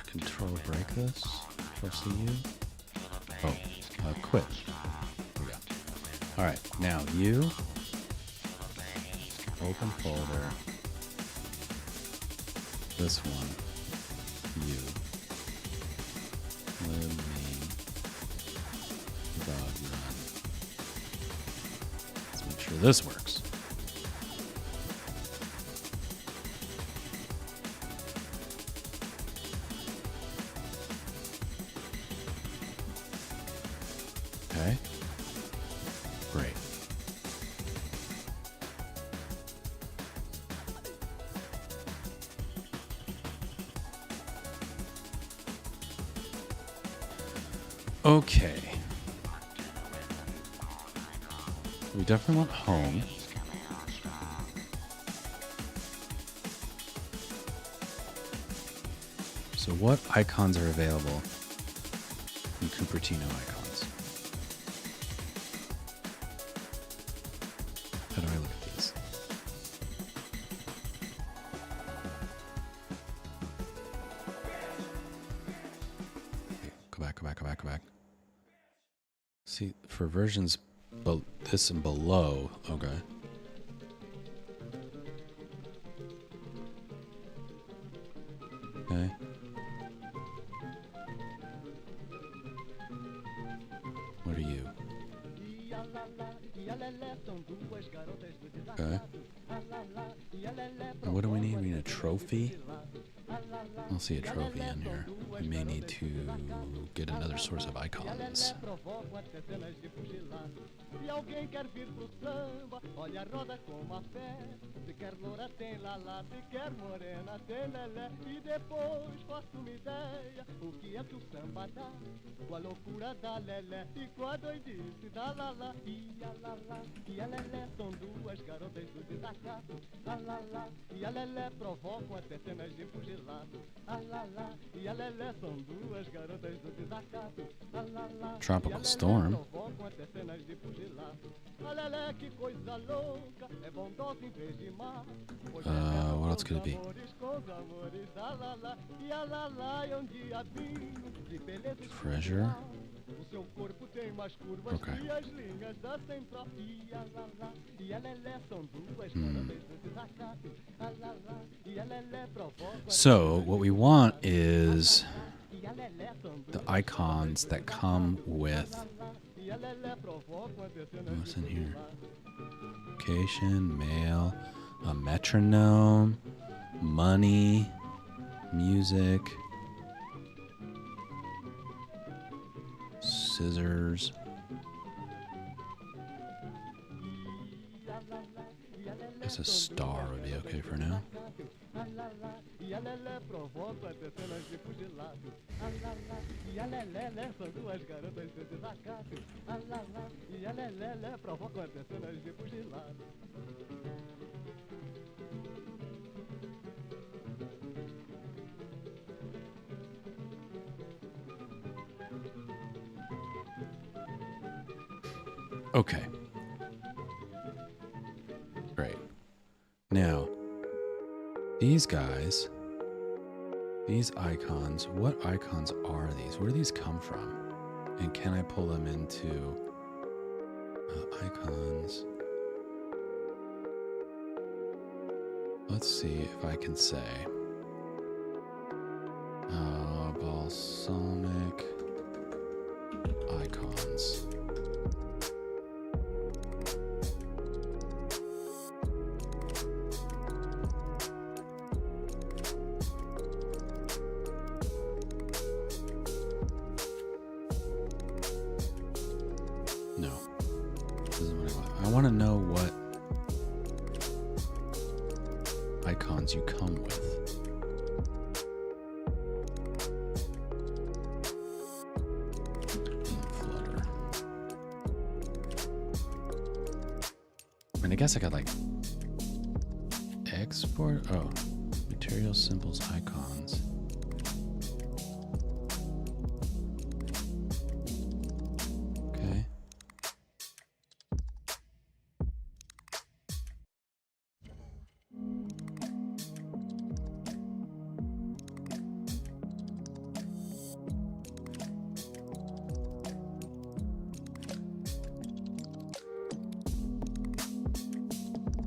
Control break this. Control CU. Oh, quit. Here we go. All right, now you open folder. This one. You. Lib main. Debug run. Let's make sure this works. Okay. Great. Okay. We definitely want home. So what icons are available in Cupertino icons? How do I look at these? Okay, go back. See, for versions this and below, okay. Okay. What are you? Okay. And what do we need? We need a trophy? I don't see a trophy in here. We may need to get another source of icons. Se alguém quer vir pro samba, olha a roda com a fé. Se quer loura tem lalá, se quer morena tem lelé. E depois faço uma ideia, o que é que o samba dá? Com a loucura da lelé e com a doidice da lalá. E a lalá e a lelé são duas garotas do desacato. A lalá e a lelé provocam até cenas de pugilato. A lalá e a lelé são duas garotas do desacato. A lalá Tropical Storm. provocam até cenas de pugilato. Alelé, que coisa louca, é bondosa em vez de má. What else could it be? Treasure. O seu corpo tem mais curvas Okay. que as linhas da central. E a lalá e a lelé são duas garotas do desacato. A lalá e a lelé provocam. So what we want is the icons that come with what's in here? Location, mail, a metronome, money, music, scissors. Guess a star would be okay for now. E a lelé provoca até cenas de pugilato. A lalá e a lelé são duas garotas do desacato. A lalá e a lelé provocam até cenas de pugilato. Okay. Great. Now, these guys, these icons, what icons are these? Where do these come from? And can I pull them into icons? Let's see if I can say balsamic icons. No, this is what I want. I want to know what And I guess I got like export. Oh, material symbols icons. Okay.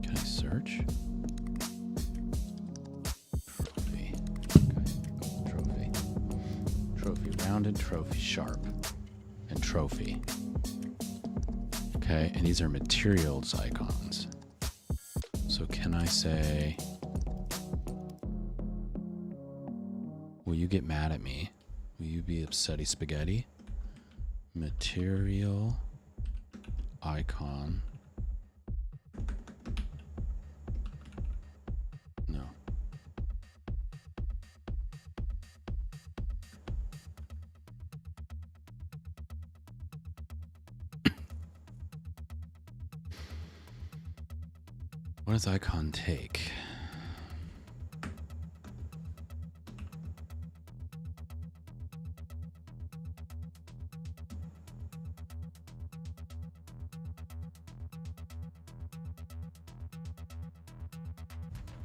Can I search? Trophy. Okay. Trophy. Trophy. Rounded, trophy, sharp, and trophy. Okay, and these are materials icons. So can I say, will you get mad at me? Will you be upsetty spaghetti? Material icon. No. What does icon take?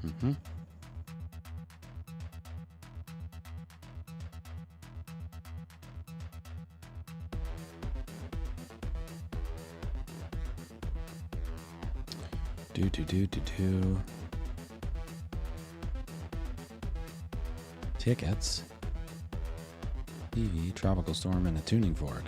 Mm-hmm. Do. Tickets. TV, tropical storm, and a tuning fork.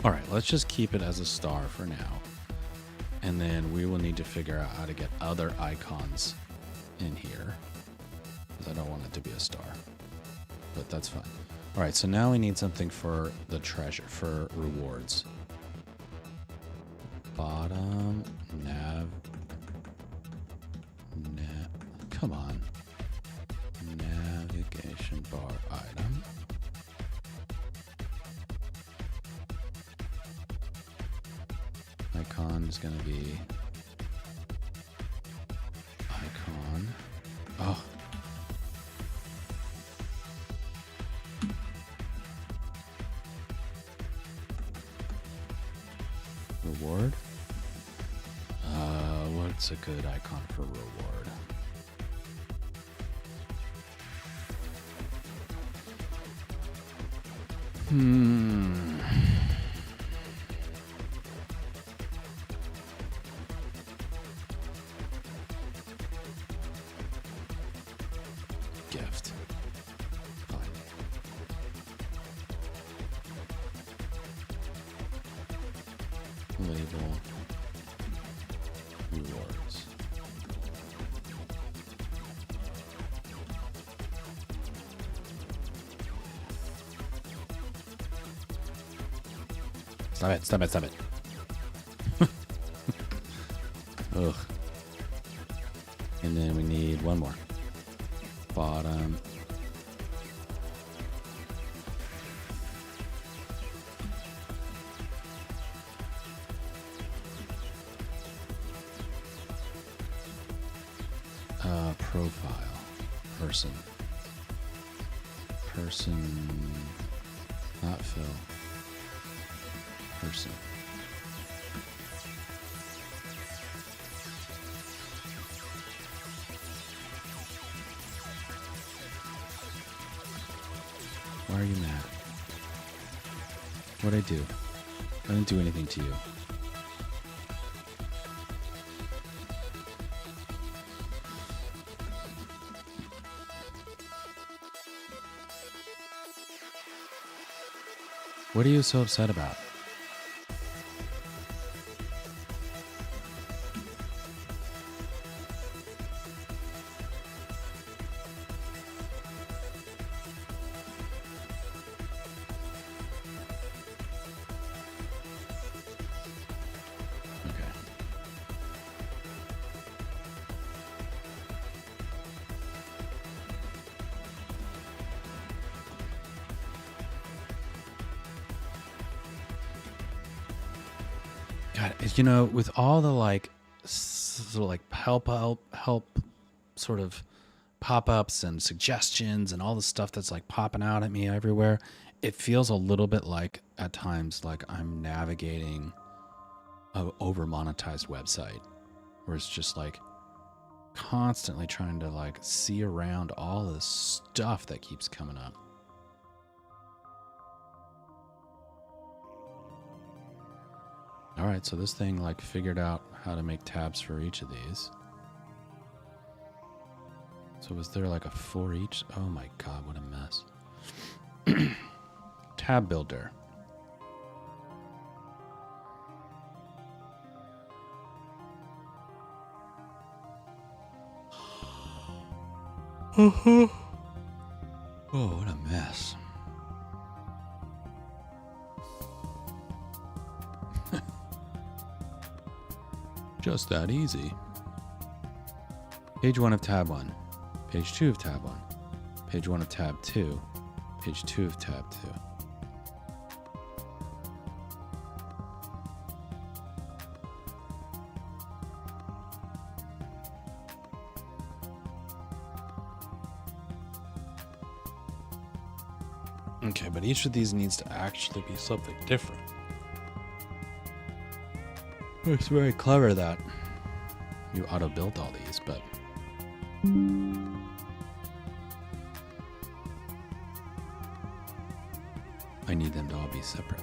All right, let's just keep it as a star for now. And then we will need to figure out how to get other icons in here, because I don't want it to be a star, but that's fine. All right, so now we need something for the treasure, for rewards. Bottom, come on. Navigation bar item. Icon is going to be icon. Oh. Reward. What's a good icon for reward? Gift. Fine. Label. Rewards. Stop it. Ugh. And then we need one more. Bottom. Profile. Person. Not fill. Person. Why are you mad? What'd I do? I didn't do anything to you. What are you so upset about? God, you know, with all the like sort of like help sort of pop-ups and suggestions and all the stuff that's like popping out at me everywhere, it feels a little bit like at times like I'm navigating a over monetized website where it's just like constantly trying to like see around all this stuff that keeps coming up. All right, so this thing like figured out how to make tabs for each of these. So was there like a for each? Oh my God, what a mess. Tab builder. Oh, what a mess. Just that easy. Page 1 of tab 1. Page 2 of tab 1. Page 1 of tab 2. Page 2 of tab 2. Okay, but each of these needs to actually be something different. It's very clever that you auto-built all these, but I need them to all be separate.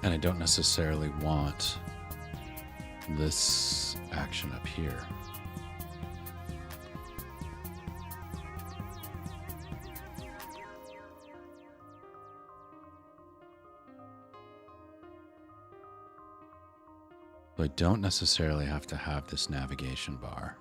And I don't necessarily want this action up here. So I don't necessarily have to have this navigation bar.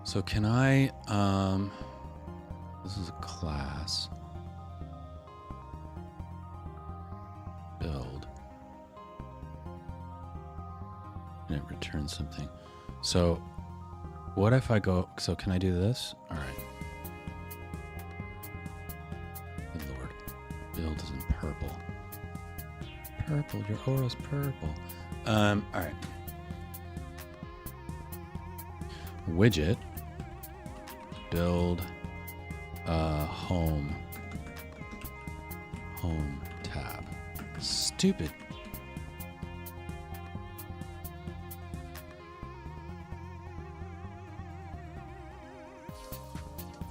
So can I, this is a class, build, and it returns something. So what if I go, so can I do this? All right. Good Lord, build is in purple. Purple, your aura's purple. All right. Widget. Build home tab. Stupid.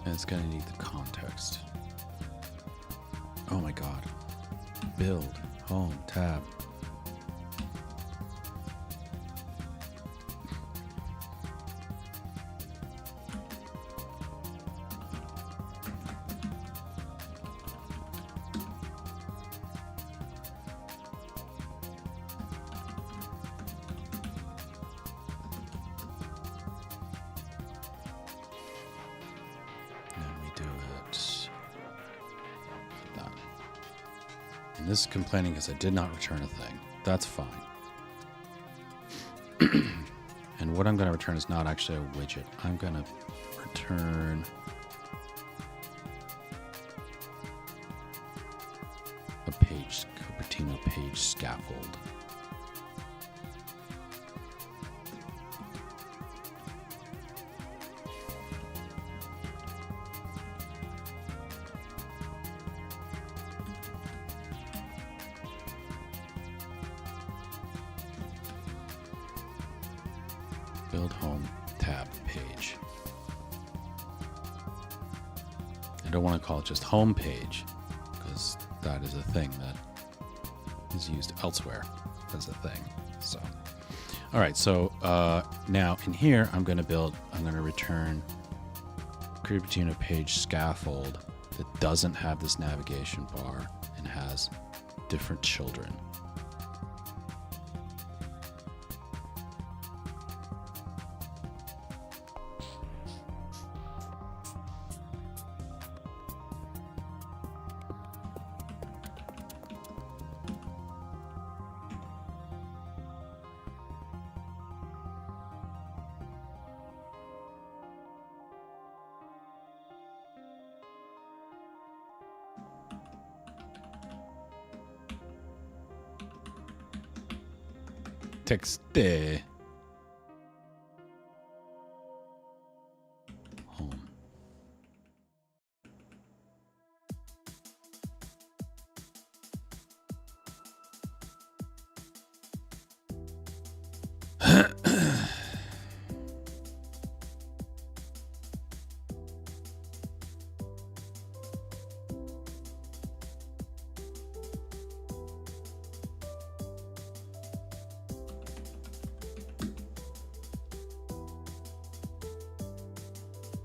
And it's gonna need the context. Oh my God. Build home tab. This is complaining because I did not return a thing. That's fine. And what I'm going to return is not actually a widget. I'm going to return a page, Cupertino page scaffold. build home tab page. I don't want to call it just home page because that is a thing that is used elsewhere as a thing. So, all right. So now in here, I'm going to return create between a page scaffold that doesn't have this navigation bar and has different children. Texte home.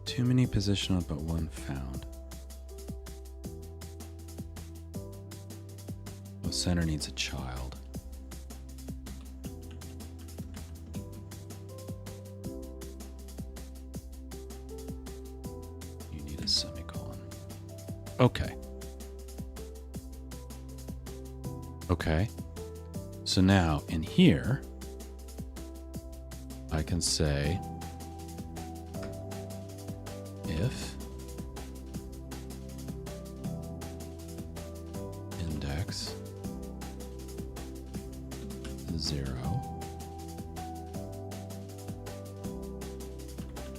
Too many positional, but one found. The center needs a child. You need a semicolon. Okay. Okay. So now in here, I can say if index 0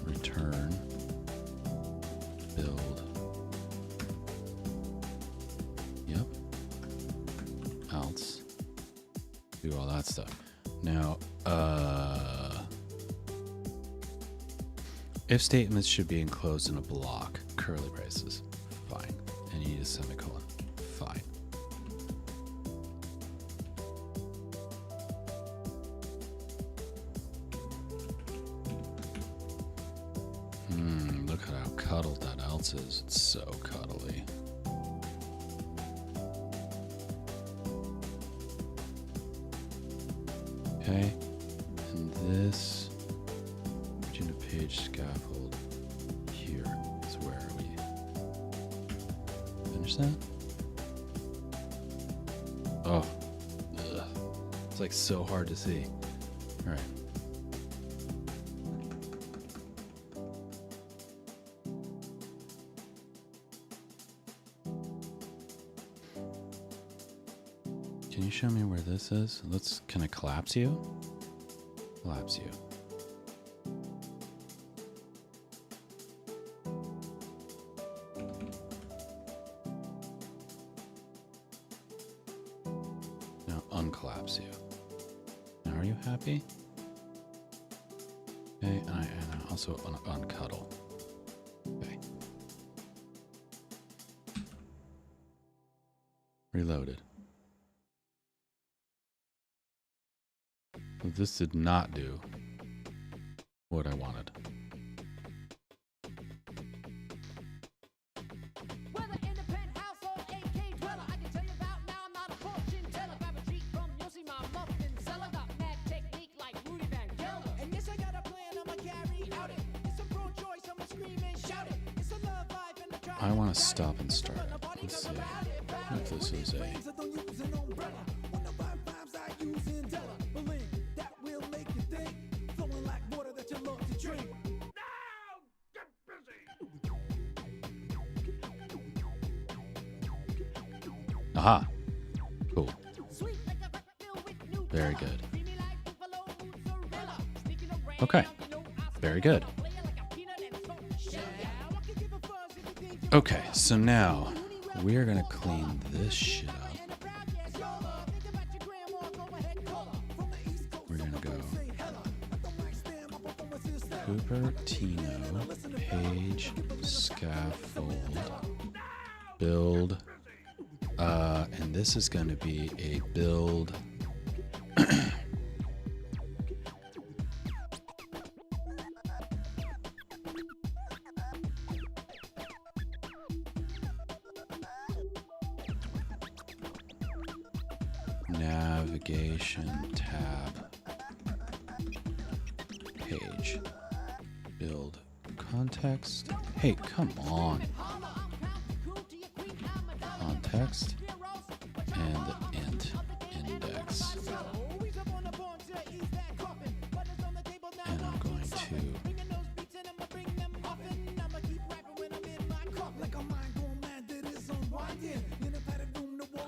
return build else do all that stuff. Now if statements should be enclosed in a block, curly braces, fine. And you need a semicolon, fine. Look at how cuddled that else is. It's so cuddly. Okay, and this page scaffold here is where we finish that. Oh, ugh. It's like so hard to see. All right. Can you show me where this is? Can I collapse you? Collapse you. Uncollapse you. Now, are you happy? Okay, and I also uncuddle. Okay. Reloaded. This did not do what I wanted. I want to stop and start it. Let's see if this is a... Aha! Cool. Very good. Okay. Very good. Okay, so now we're gonna clean this shit up. We're gonna go Cupertino page scaffold build, and this is going to be a build. Navigation tab page build context. Hey, come on. Context and int index. And I'm going to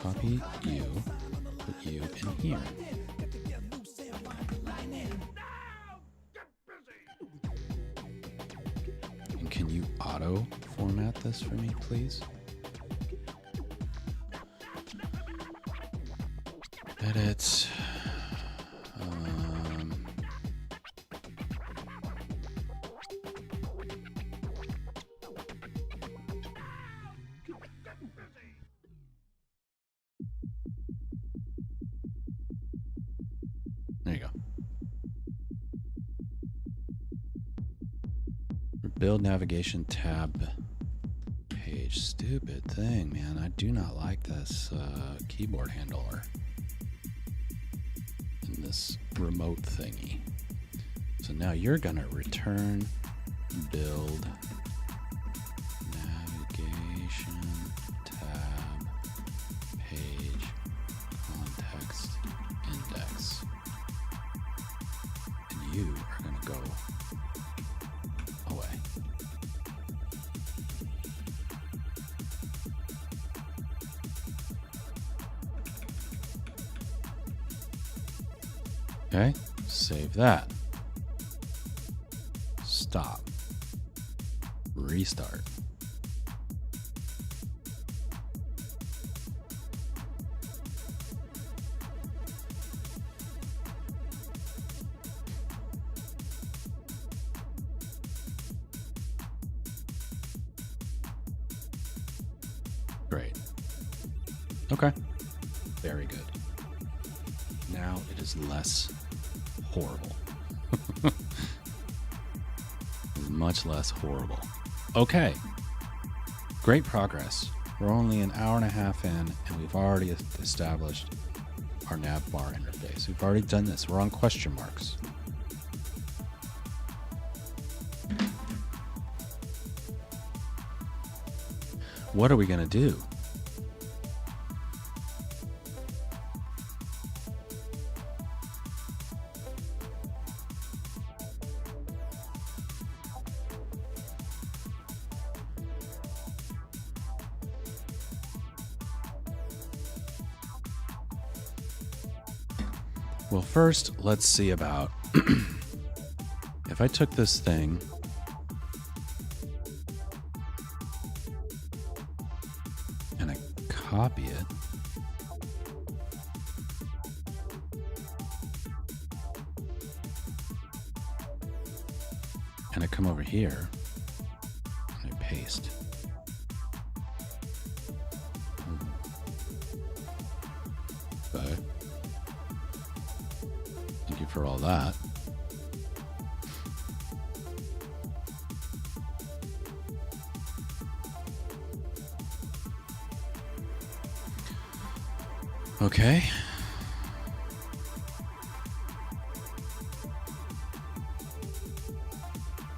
copy you, put you in here. And can you auto format this for me, please? Edit. There you go. Build navigation tab page. Stupid thing, man. I do not like this keyboard handler and this remote thingy. So now you're gonna return build navigation tab page context index. And you are going to go away. Okay, save that. Stop. Restart. Great. Okay. Very good. Now it is less horrible. Much less horrible. Okay. Great progress. We're only an hour and a half in, and we've already established our nav bar interface. We've already done this. We're on question marks. What are we going to do? Well, first, let's see about if I took this thing and I copy it, and I come over here and I paste. Okay. Thank you for all that. Okay.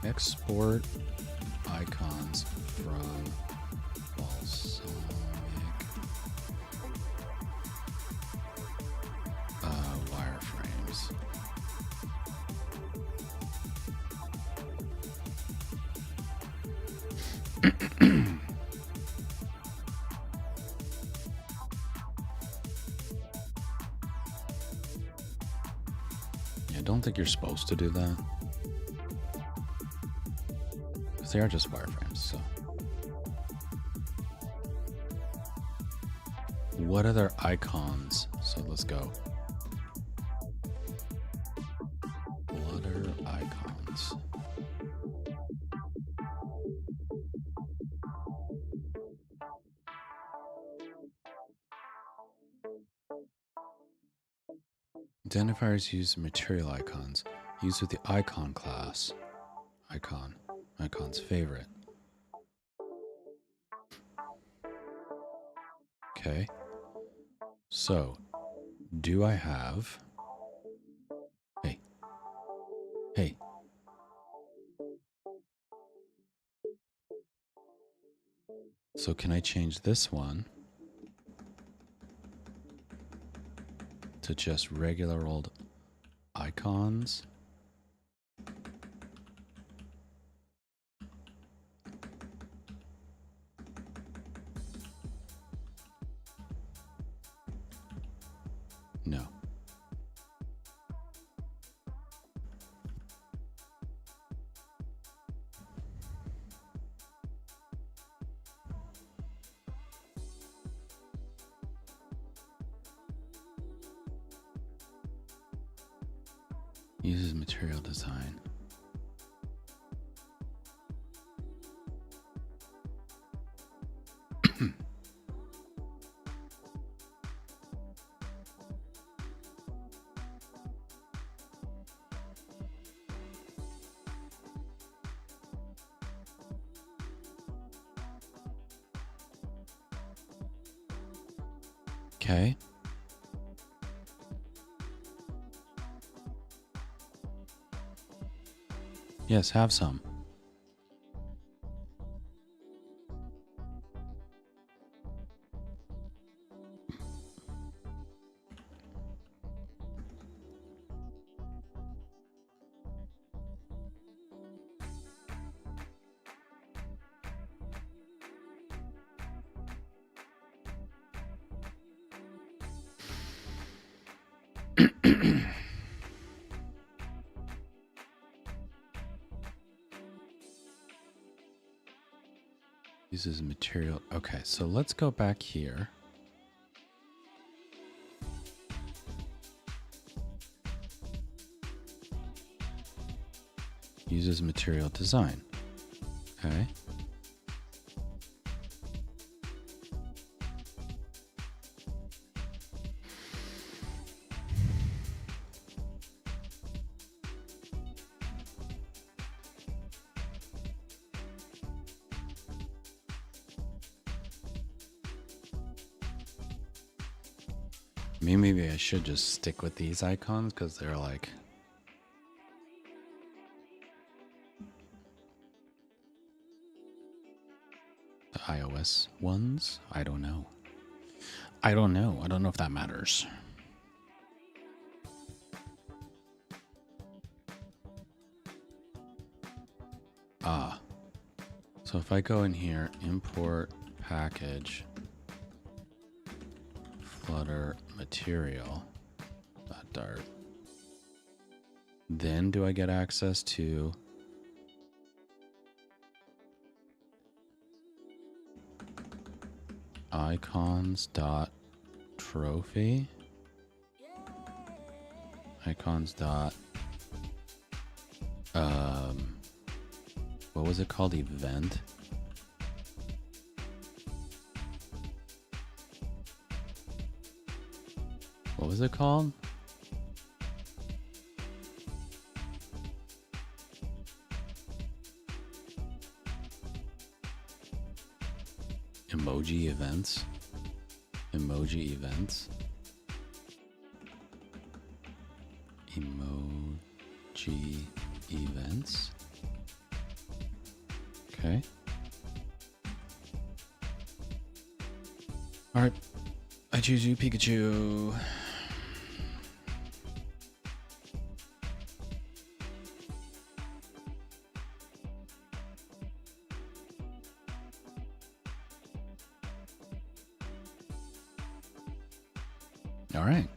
Export icons from balsamic wireframes. I don't think you're supposed to do that. Because they are just wireframes, so. What other icons? So let's go. Flutter icons. Identifiers use material icons. Used with the icon class. Icon's favorite. Okay. So, do I have... Hey. Hey. So can I change this one to just regular old icons? No. Uses material design. Okay. Yes, have some. Uses material. Okay, so let's go back here. Uses material design. Okay. Maybe I should just stick with these icons because they're like the iOS ones. I don't know. I don't know if that matters. So if I go in here, import package, Flutter material, .dart, then do I get access to icons.trophy? Icons dot what was it called? Event. What was it called? Emoji events. Emoji events. Emoji events. Okay. All right. I choose you, Pikachu. All right.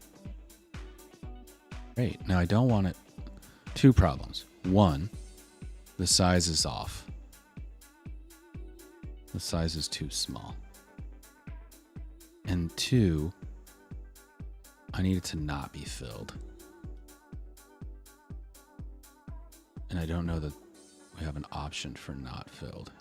Great. Now I don't want it. Two problems. One, the size is off. The size is too small. And two, I need it to not be filled. And I don't know that we have an option for not filled.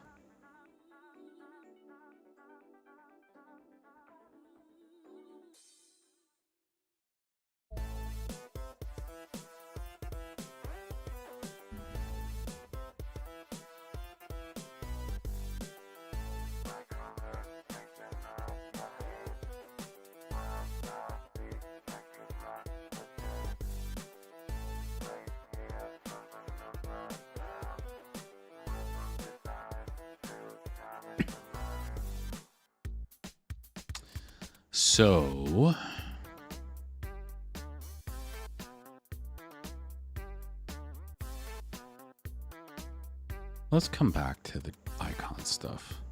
So let's come back to the icon stuff.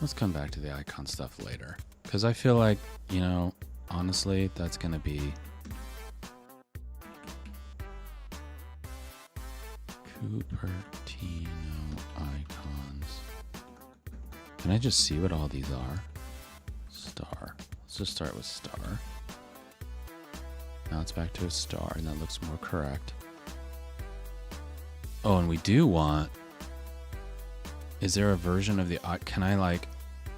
Let's come back to the icon stuff later. Because I feel like, you know, honestly, that's going to be Cupertino icons. Can I just see what all these are? Star. Let's just start with star. Now it's back to a star, and that looks more correct. Oh, and we do want... Is there a version of the... Can I, like,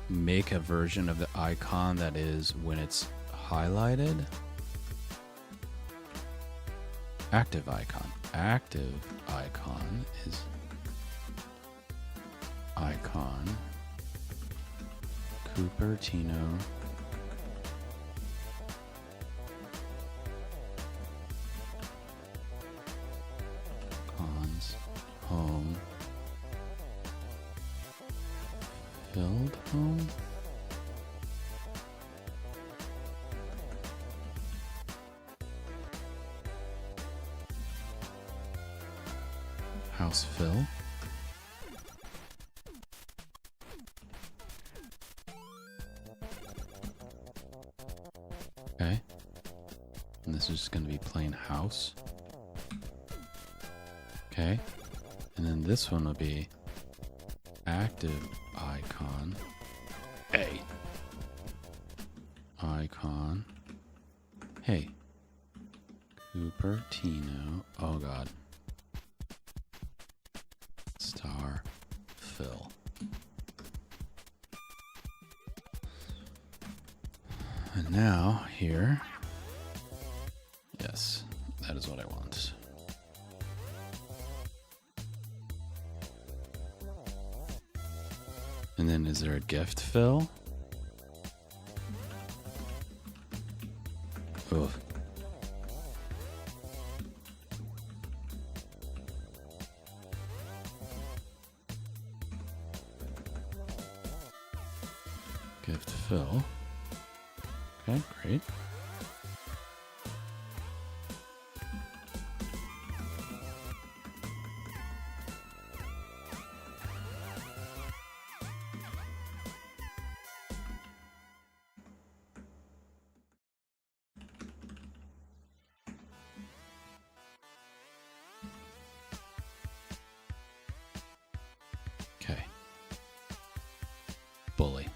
make a version of the icon that is when it's highlighted? Active icon. Active icon is... Icon. Cupertino. Icons. Home. Filled home? House fill? Okay. And this is just going to be plain house. Okay. And then this one will be active icon. A. Icon. Hey. Cupertino. Oh god. Star. Fill. And now here. Yes, that is what I want. And then is there a gift fill? Oh. Gift fill. Okay, great. Okay. Bully.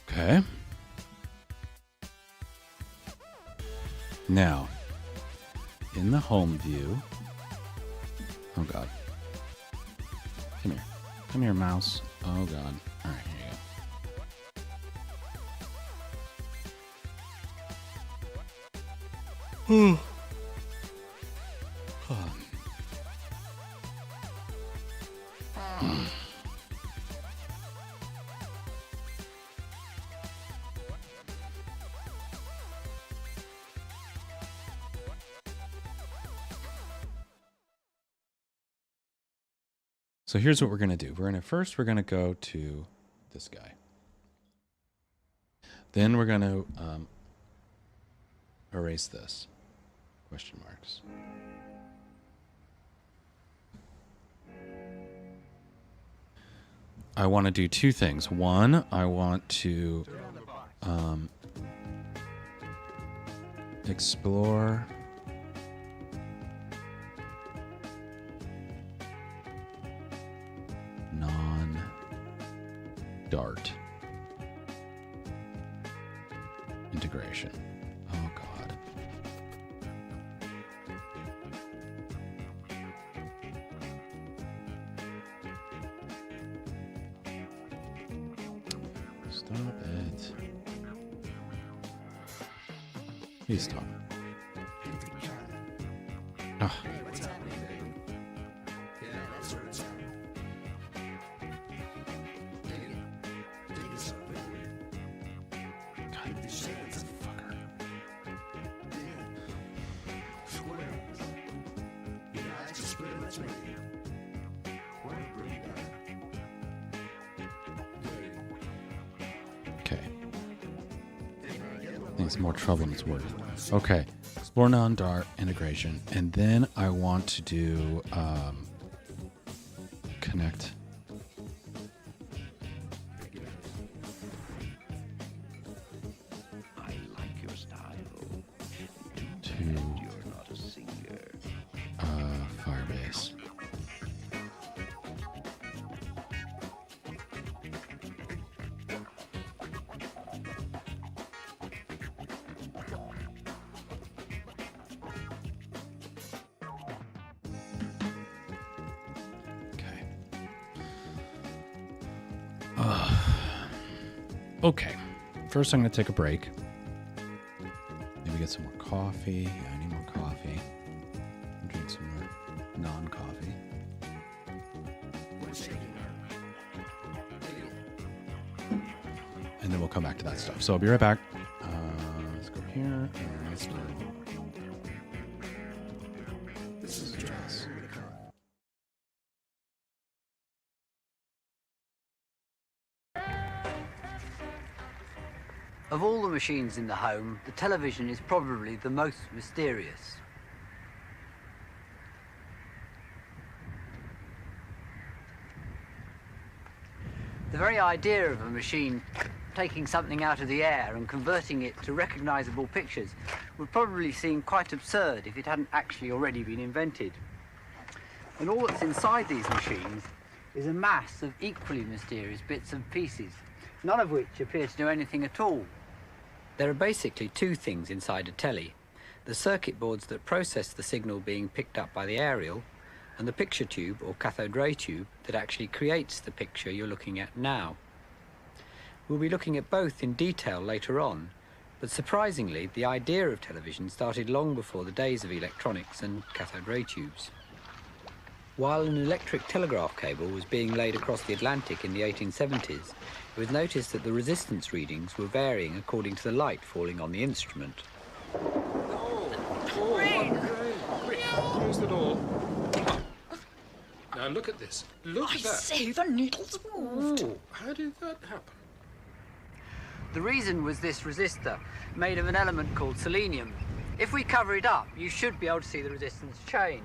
Okay. Now, in the home view. Oh god. Come here. Come here, mouse. Oh god. Alright, here you go. So here's what we're going to do. We're going to go to this guy. Then we're going to erase this. Question marks. I want to do two things. One, I want to explore non-Dart integration. Oh god. Stop it. Please stop. Ugh. I think it's more trouble than it's worth. Okay, explore non-Dart integration, and then I want to do connect. I like your style. To You're not a singer. Firebase. Okay. First, I'm going to take a break. Maybe get some more coffee. Yeah, I need more coffee. Drink some more non-coffee. And then we'll come back to that stuff. So I'll be right back. Let's go here. And let's go. This is address. Of all the machines in the home, the television is probably the most mysterious. The very idea of a machine taking something out of the air and converting it to recognizable pictures would probably seem quite absurd if it hadn't actually already been invented. And all that's inside these machines is a mass of equally mysterious bits and pieces, none of which appear to do anything at all. There are basically two things inside a telly: the circuit boards that process the signal being picked up by the aerial, and the picture tube or cathode ray tube that actually creates the picture you're looking at now. We'll be looking at both in detail later on, but surprisingly the idea of television started long before the days of electronics and cathode ray tubes. While an electric telegraph cable was being laid across the Atlantic in the 1870s, it was noticed that the resistance readings were varying according to the light falling on the instrument. Quick, close the door. Now look at this. Look at that. I say, the needle's moved. Oh, how did that happen? The reason was this resistor, made of an element called selenium. If we cover it up, you should be able to see the resistance change.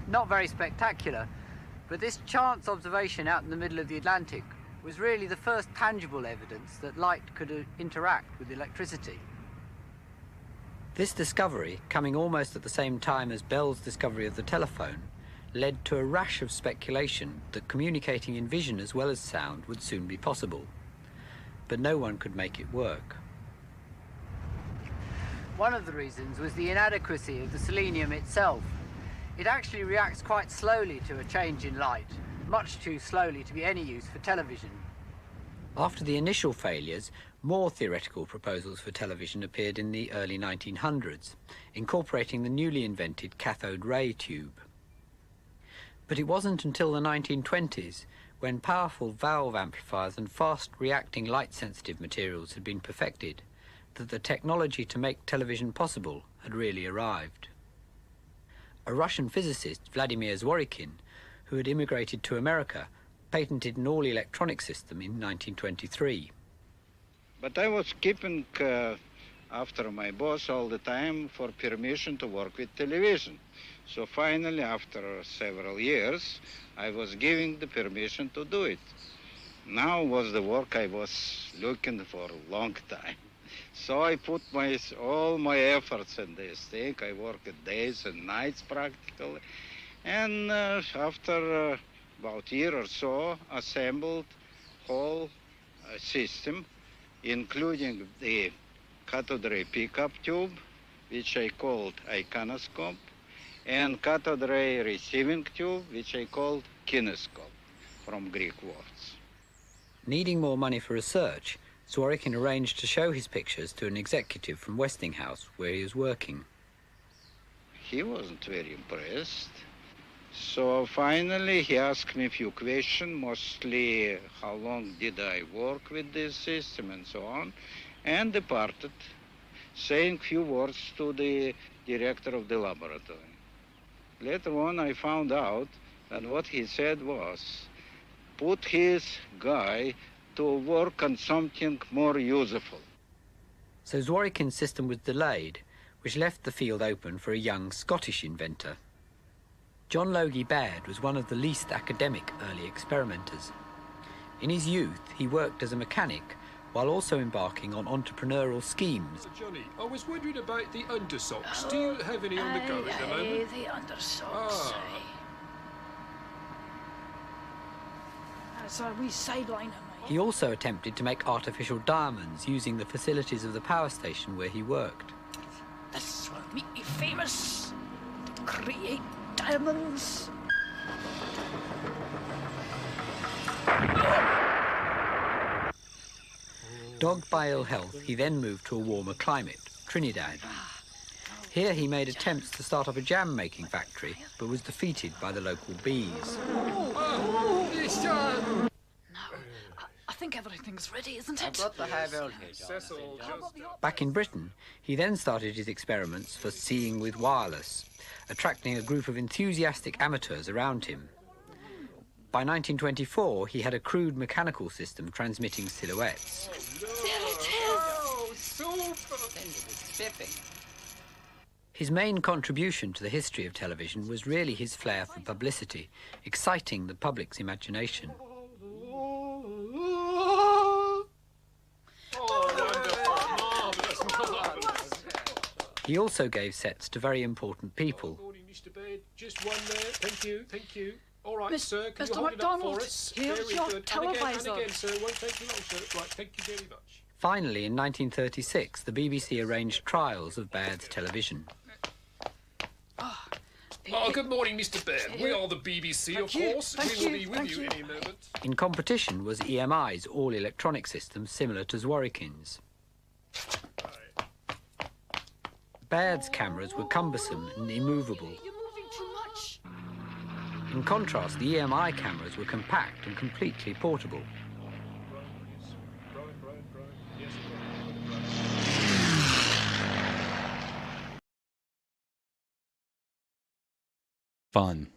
Not very spectacular, but this chance observation out in the middle of the Atlantic was really the first tangible evidence that light could interact with electricity. This discovery, coming almost at the same time as Bell's discovery of the telephone, led to a rash of speculation that communicating in vision as well as sound would soon be possible. But no one could make it work. One of the reasons was the inadequacy of the selenium itself. It actually reacts quite slowly to a change in light, much too slowly to be any use for television. After the initial failures, more theoretical proposals for television appeared in the early 1900s, incorporating the newly invented cathode ray tube. But it wasn't until the 1920s, when powerful valve amplifiers and fast-reacting light-sensitive materials had been perfected, that the technology to make television possible had really arrived. A Russian physicist, Vladimir Zworykin, who had immigrated to America, patented an all-electronic system in 1923. But I was keeping after my boss all the time for permission to work with television. So finally, after several years, I was giving the permission to do it. Now was the work I was looking for a long time. So I put all my efforts in this thing. I worked days and nights practically. And after about a year or so, assembled whole system, including the cathode ray pickup tube, which I called iconoscope, and cathode ray receiving tube, which I called kinescope, from Greek words. Needing more money for research, Zworykin arranged to show his pictures to an executive from Westinghouse, where he was working. He wasn't very impressed. So finally he asked me a few questions, mostly how long did I work with this system and so on, and departed, saying few words to the director of the laboratory. Later on I found out that what he said was, put his guy to work on something more useful. So Zworykin's system was delayed, which left the field open for a young Scottish inventor. John Logie Baird was one of the least academic early experimenters. In his youth, he worked as a mechanic while also embarking on entrepreneurial schemes. Johnny, I was wondering about the undersocks. Do you have any on the go at the moment? The undersocks. That's a wee sideline of mine. He also attempted to make artificial diamonds using the facilities of the power station where he worked. This will make me famous. To create diamonds. Dogged by ill health, he then moved to a warmer climate, Trinidad. Here he made attempts to start up a jam-making factory, but was defeated by the local bees. I think everything's ready, isn't it? I've got the high voltage. Back in Britain, he then started his experiments for seeing with wireless, attracting a group of enthusiastic amateurs around him. By 1924, he had a crude mechanical system transmitting silhouettes. There it is! His main contribution to the history of television was really his flair for publicity, exciting the public's imagination. He also gave sets to very important people. Morning, Mr. Baird. Just one there. Thank you, thank you. All right, Miss- sir, can Mr. you hold it up MacDonald, for us? here's Very your good. televisor. And again, sir, won't take you long, sir. Right, thank you very much. Finally, in 1936, the BBC arranged trials of Baird's television. Oh, good morning, Mr. Baird. We are the BBC, of course. We will be with you any moment. In competition was EMI's all-electronic system similar to Zworykin's. Baird's cameras were cumbersome and immovable. You're moving too much. In contrast, the EMI cameras were compact and completely portable. Fun.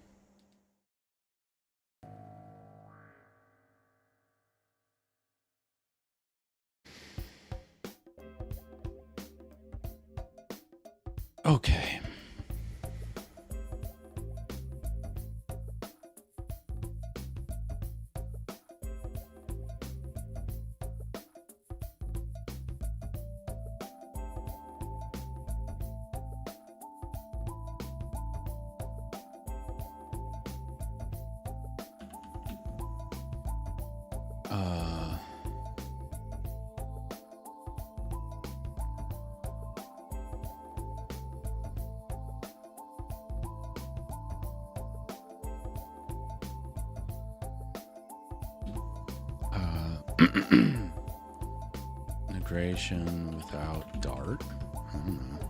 Okay. Integration without Dart. I don't know.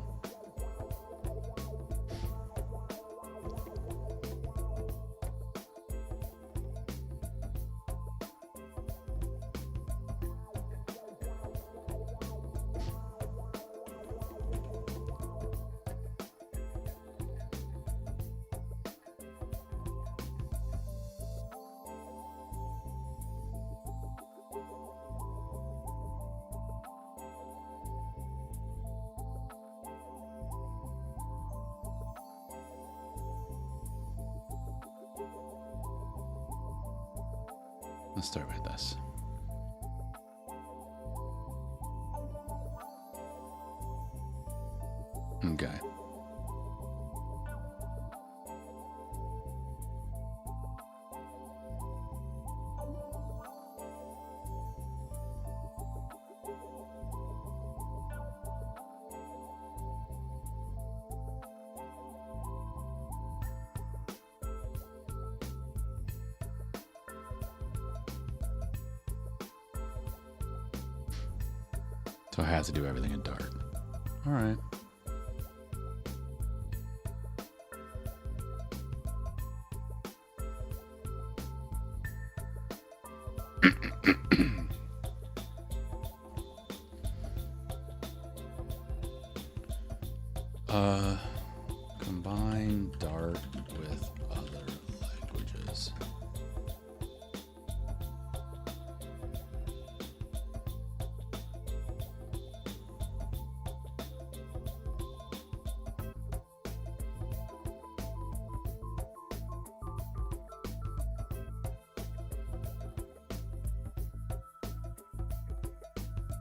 Let's start with this. Okay. So I had to do everything in Dart. All right. Combine Dart with other languages.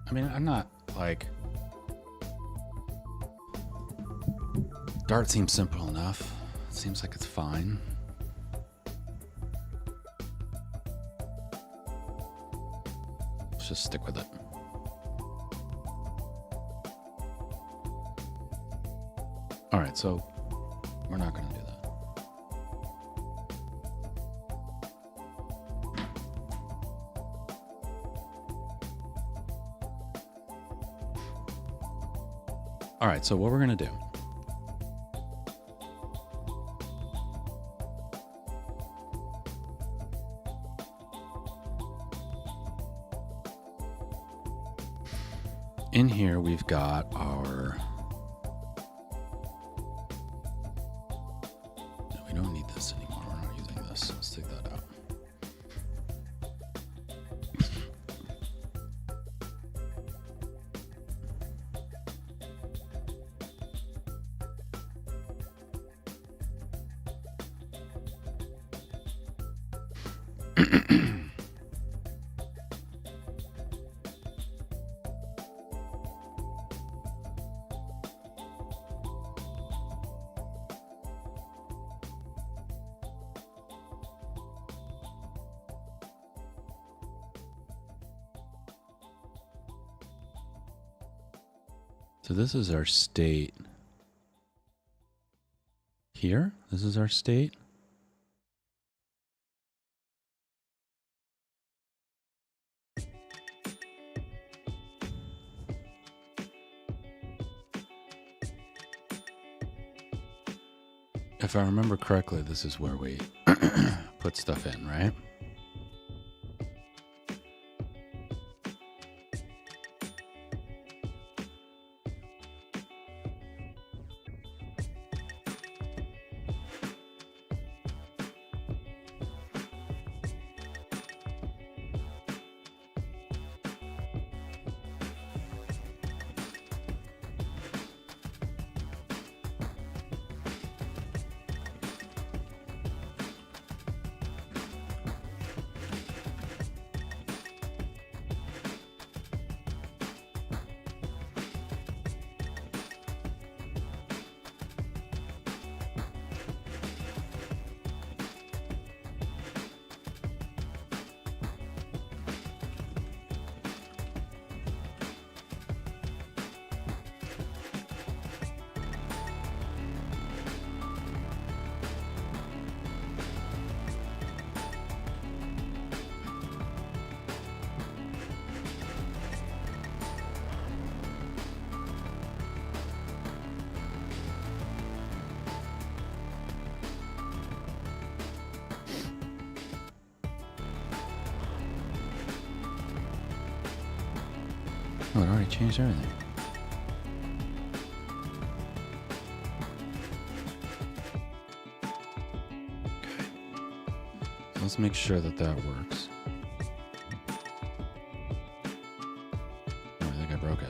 I mean, I'm not like... Dart seems simple enough. It seems like it's fine. Let's just stick with it. All right, so we're not going to do that. All right, so what we're going to do. In here, we've got our... No, we don't need this anymore. We're not using this. Let's take that out. So this is our state here. This is our state. If I remember correctly, this is where we put stuff in, right? Oh, it already changed everything. Okay. So let's make sure that that works. Oh, I think I broke it.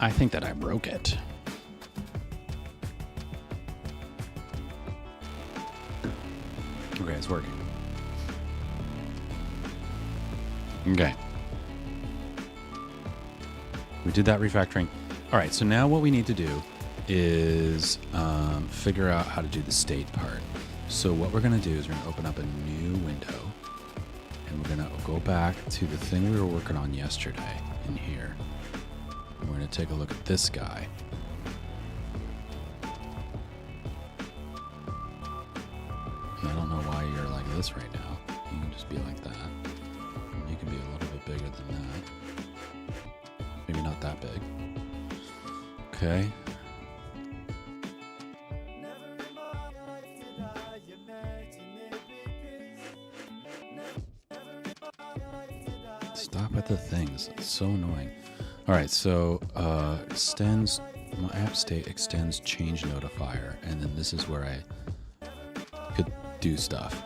I think that I broke it. Okay, it's working. Okay. We did that refactoring. All right, so now what we need to do is figure out how to do the state part. So what we're going to do is we're going to open up a new window, and we're going to go back to the thing we were working on yesterday in here. We're going to take a look at this guy. And I don't know why you're like this right now. You can just be like that. You can be a little bit bigger than that. Maybe not that big. Okay. Stop at the things. It's so annoying. All right, so extends, my app state extends change notifier, and then this is where I could do stuff.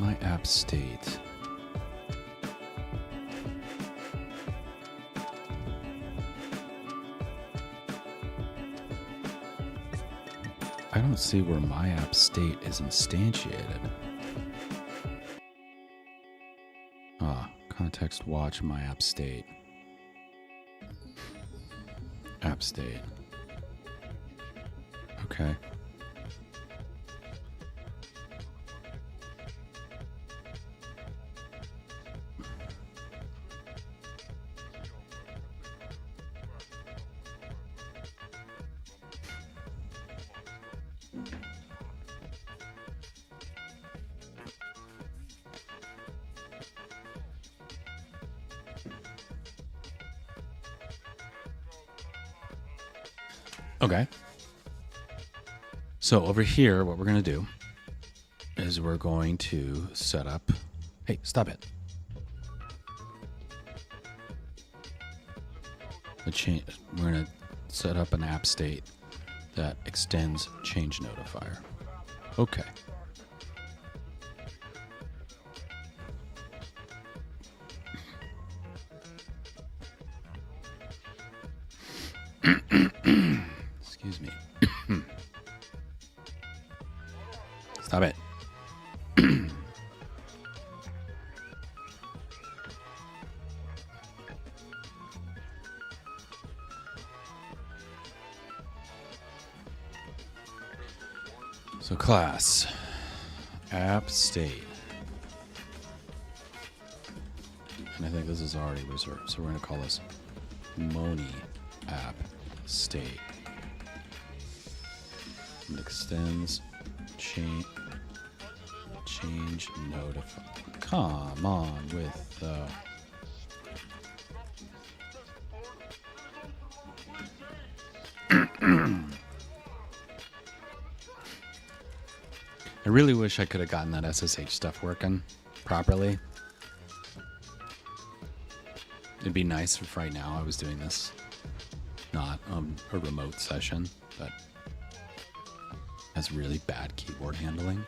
My app state. I don't see where my app state is instantiated. Context watch my app state. App state. Okay. Okay. So over here, what we're going to do is we're going to set up... Hey, stop it. We're going to set up an app state that extends change notifier. Okay. Excuse me. Stop it. So class, app state. And I think this is already reserved. So we're going to call this Moni app state. And extends change notify. Come on with the... I really wish I could have gotten that SSH stuff working properly. It'd be nice if right now I was doing this not a remote session, but has really bad keyboard handling.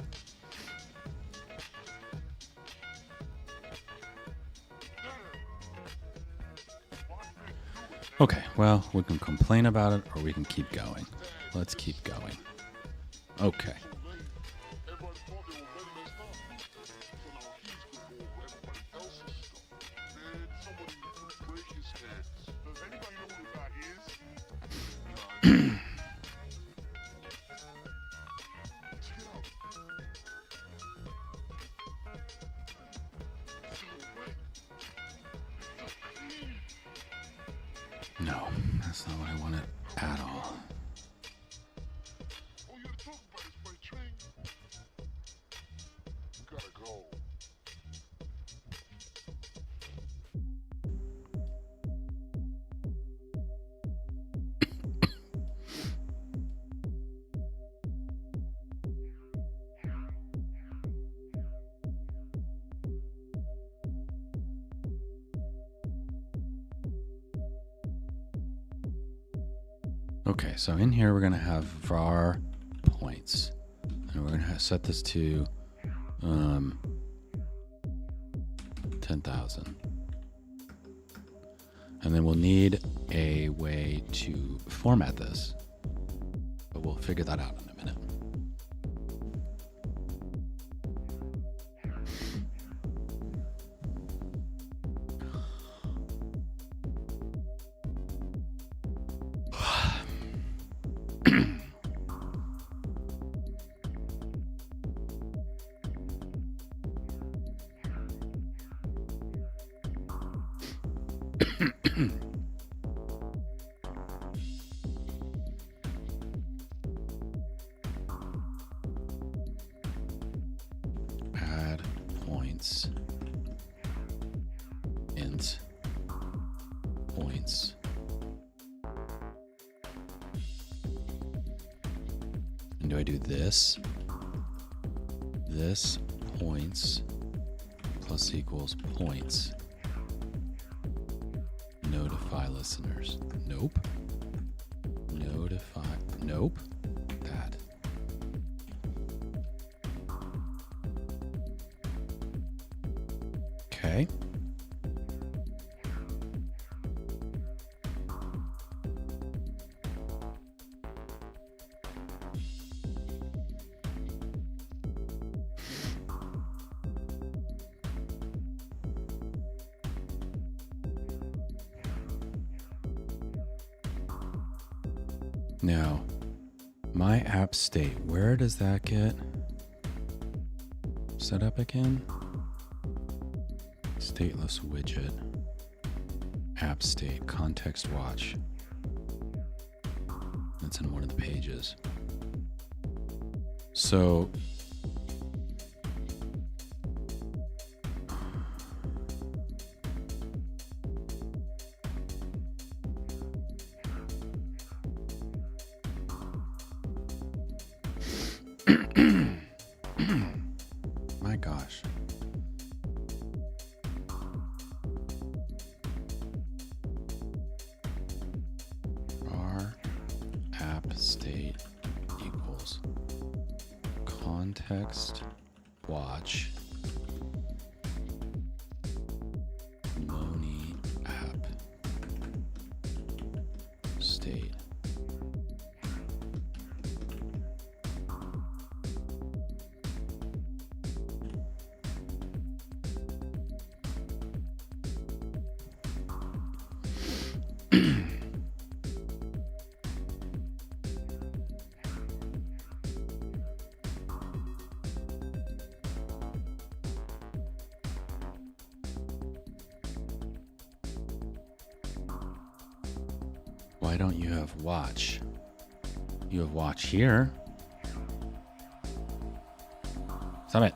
Okay, well, we can complain about it or we can keep going. Let's keep going. Okay. No, that's not what I wanted at all. Okay, so in here we're going to have var points. And we're going to set this to 10,000. And then we'll need a way to format this. But we'll figure that out in a minute. Add points, int points. And do I do this? This points plus equals points. Notify listeners. Nope. Notify. Nope. That. Okay. Now, my app state, where does that get set up again? Stateless widget, app state, context watch. That's in one of the pages. So, my gosh. Our app state equals context watch Moni app state. Why don't you have watch? You have watch here. Stop it.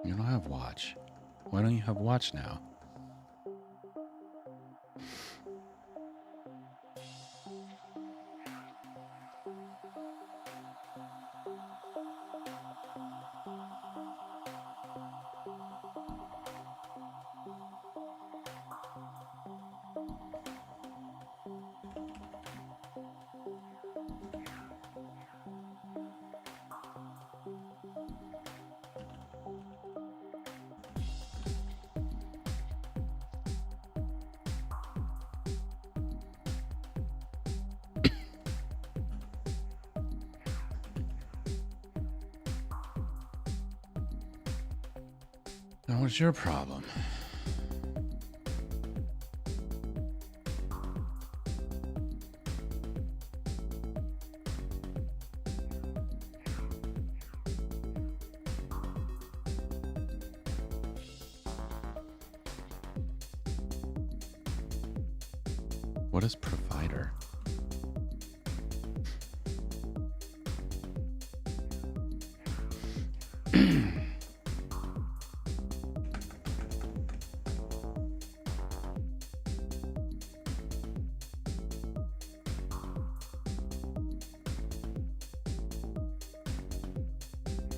You don't have watch. Why don't you have watch now? Now, what's your problem? What is provider?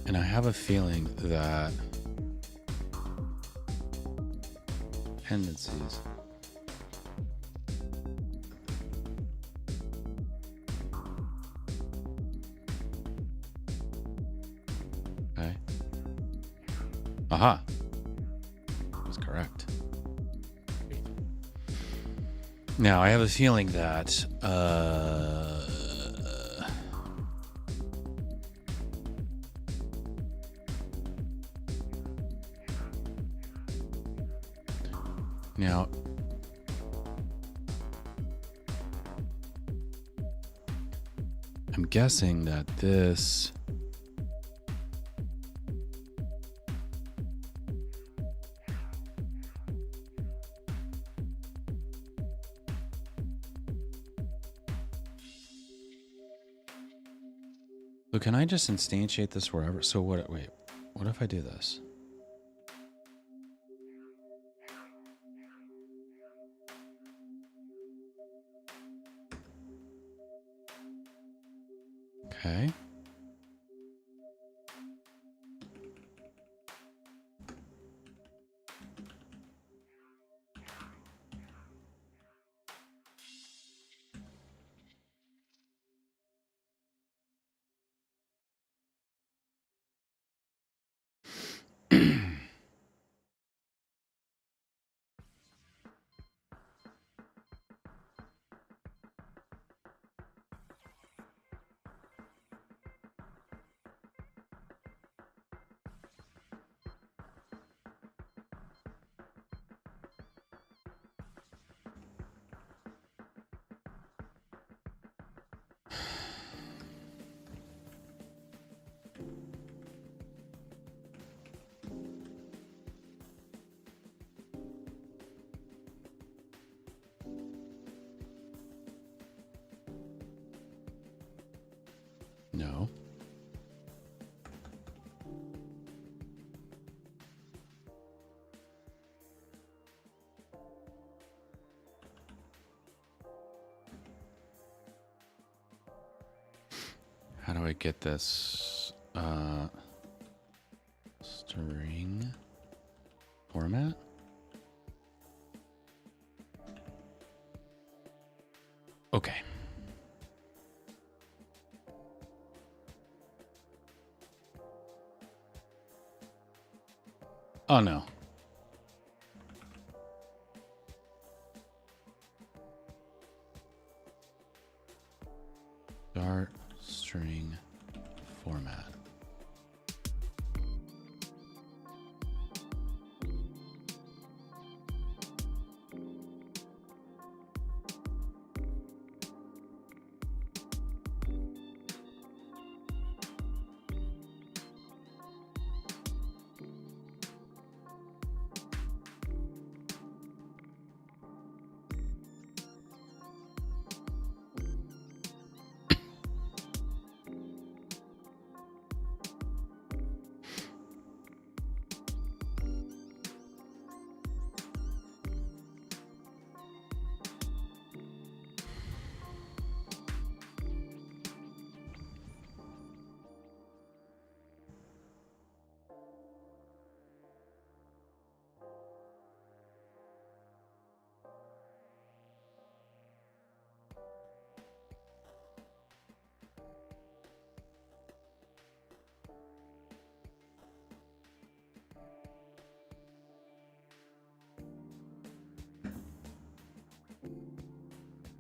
And I have a feeling that dependencies okay. Aha. That's correct. Now I have a feeling that now, I'm guessing that this so can I just instantiate this wherever? So what, wait, what if I do this? Okay. No. How do I get this string format? Okay. Oh no. Dart string format.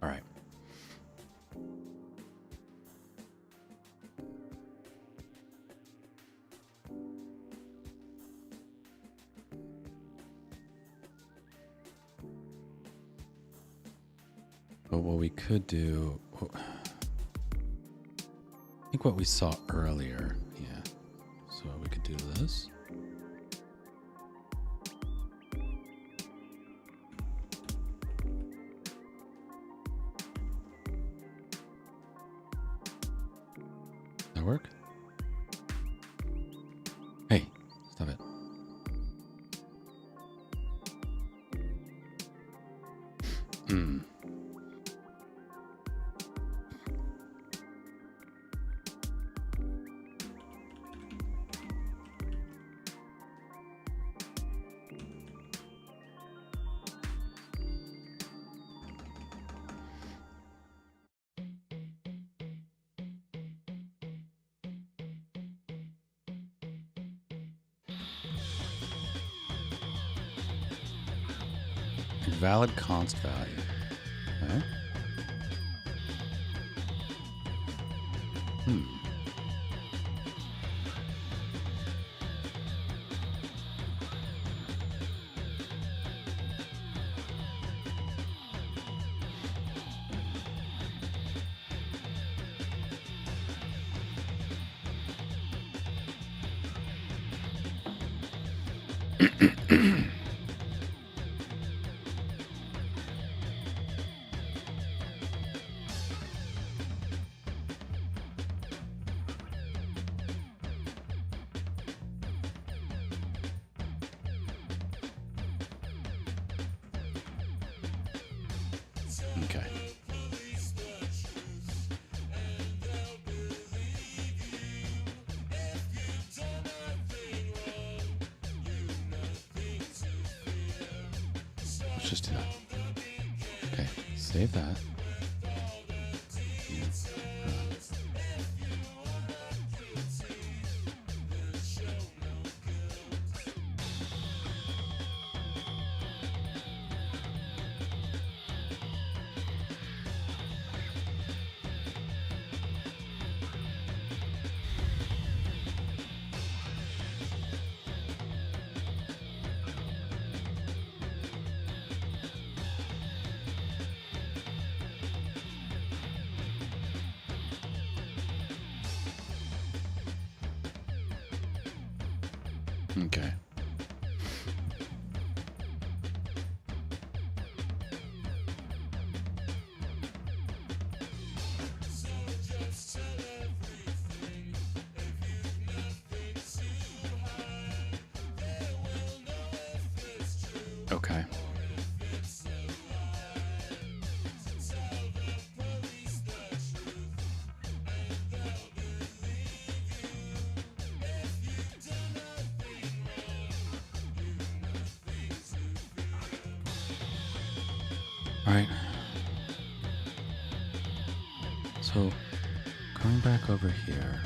All right. But what we could do, I think what we saw earlier, yeah. So we could do this. That work? Hey, stop it. Hmm. Valid const value. Okay. Okay. Let's just do that. Okay, save that. Okay. Okay. All right. So, going back over here.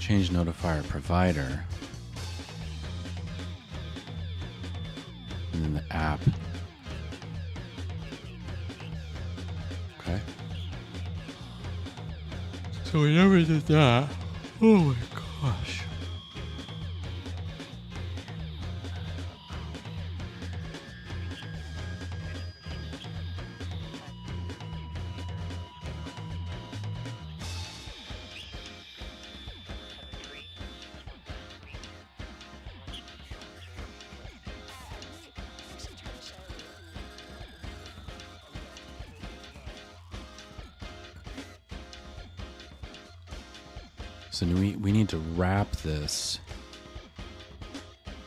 Change notifier provider. And then the app. Okay. So we never did that. Oh my gosh. So we need to wrap this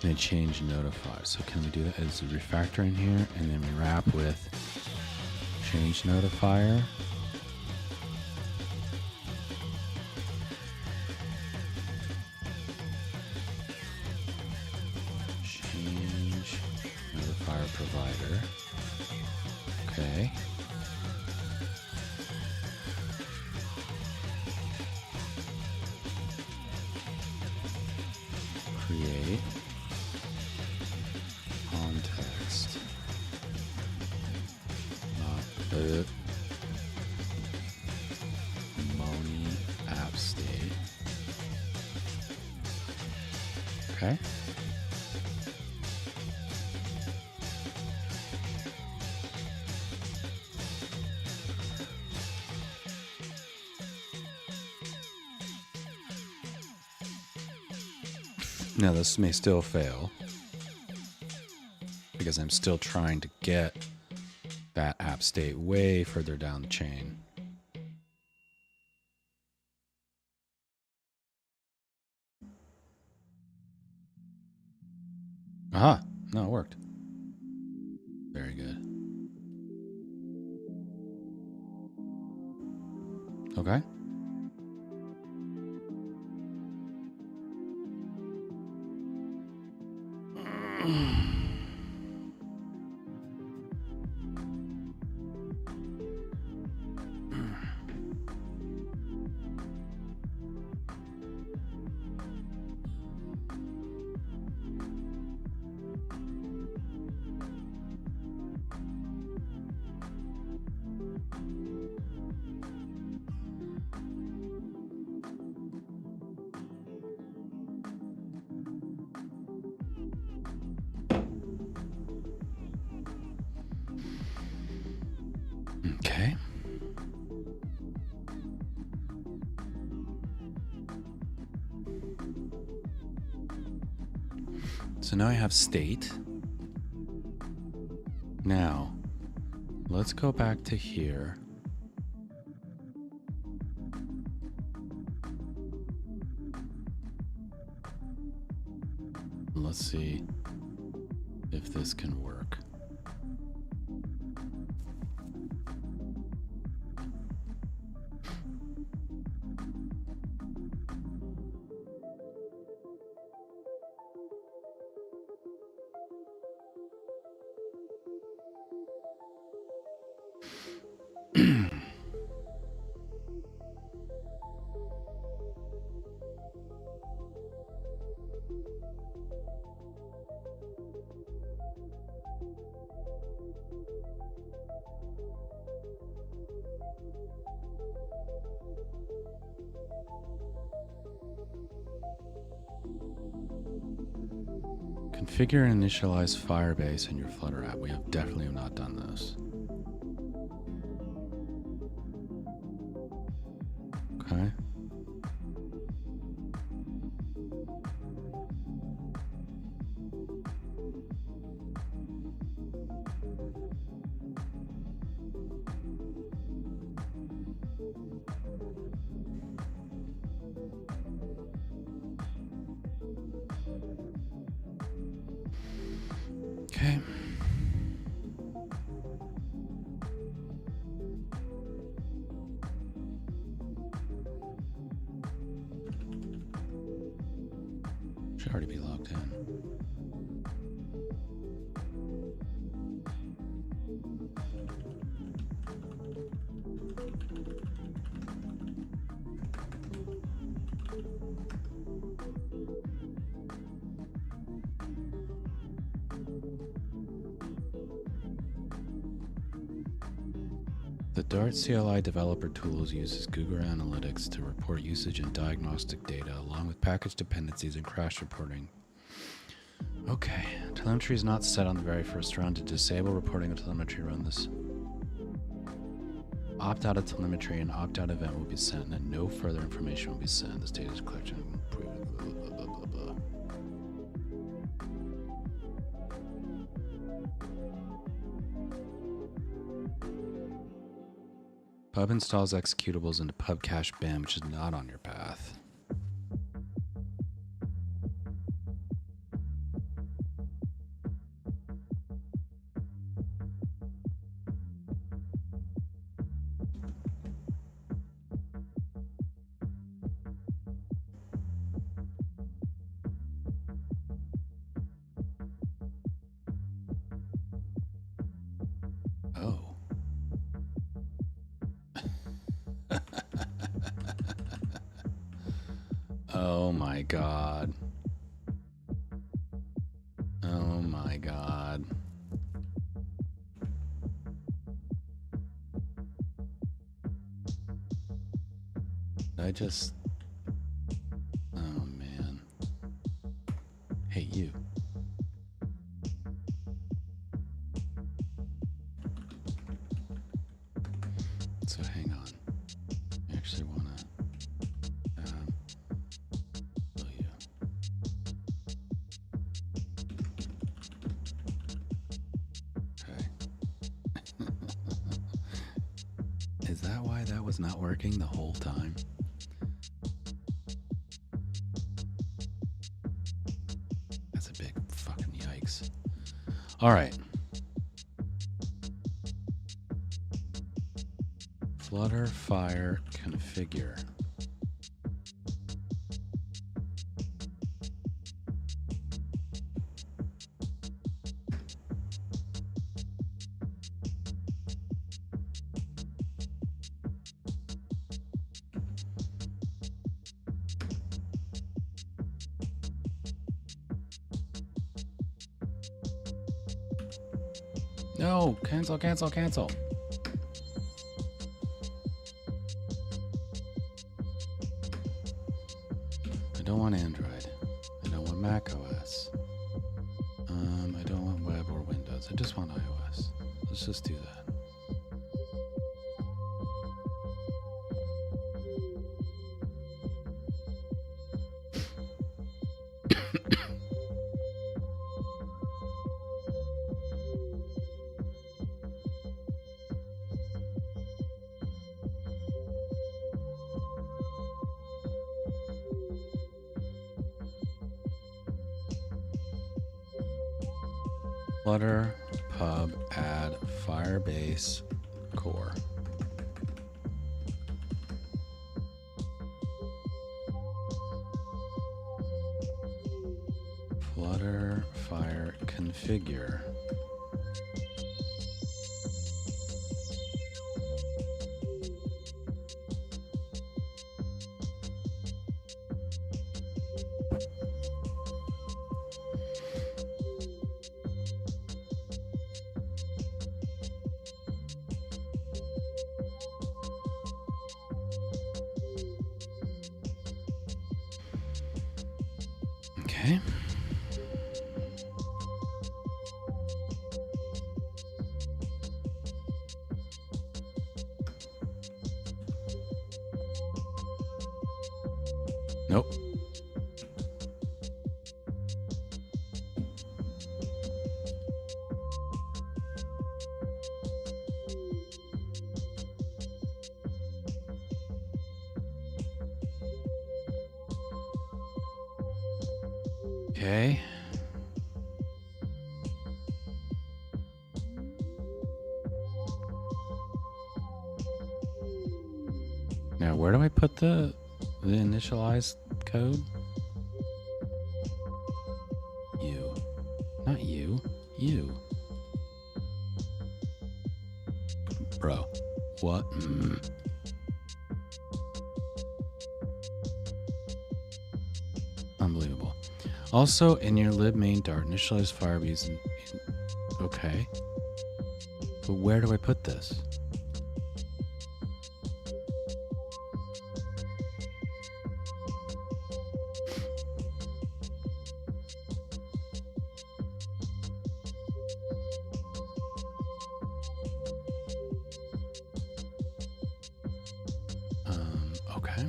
and change notify. So can we do that as a refactor in here, and then we wrap with change notifier. Change notifier provider. Okay. Create context. Moni app state. Okay. Now this may still fail because I'm still trying to get that app state way further down the chain. Aha! No, it worked. Very good. Okay. Okay. So now I have state. Now, let's go back to here. Let's see if this can work. Configure and initialize Firebase in your Flutter app. We have definitely not done this. Okay. Okay. Should already be logged in. The Dart CLI developer tools uses Google Analytics to report usage and diagnostic data, along with package dependencies and crash reporting. Okay, telemetry is not set on the very first run. To disable reporting of telemetry, run this. Opt out of telemetry, and opt out event will be sent, and no further information will be sent. This data is collection. Blah, blah, blah, blah, blah. Pub installs executables into pub cache bin, which is not on your path. Oh. Oh my god. Oh my god. I just... Oh man. Hey, you. So hang on. I actually want to... will you? Okay. Is that why that was not working the whole time? That's a big fucking yikes. All right. Flutter Fire configure. No, cancel, cancel, cancel. I don't want Android. I don't want Mac OS. I don't want web or Windows. I just want iOS. Let's just do that. Flutter pub add Firebase core. Flutter Fire configure. Okay. Nope. Okay. Now, where do I put the initialized code? You. Not you. You. Bro. What? Unbelievable. Also, in your lib main dart, initialize firebees. Okay. But where do I put this? Okay.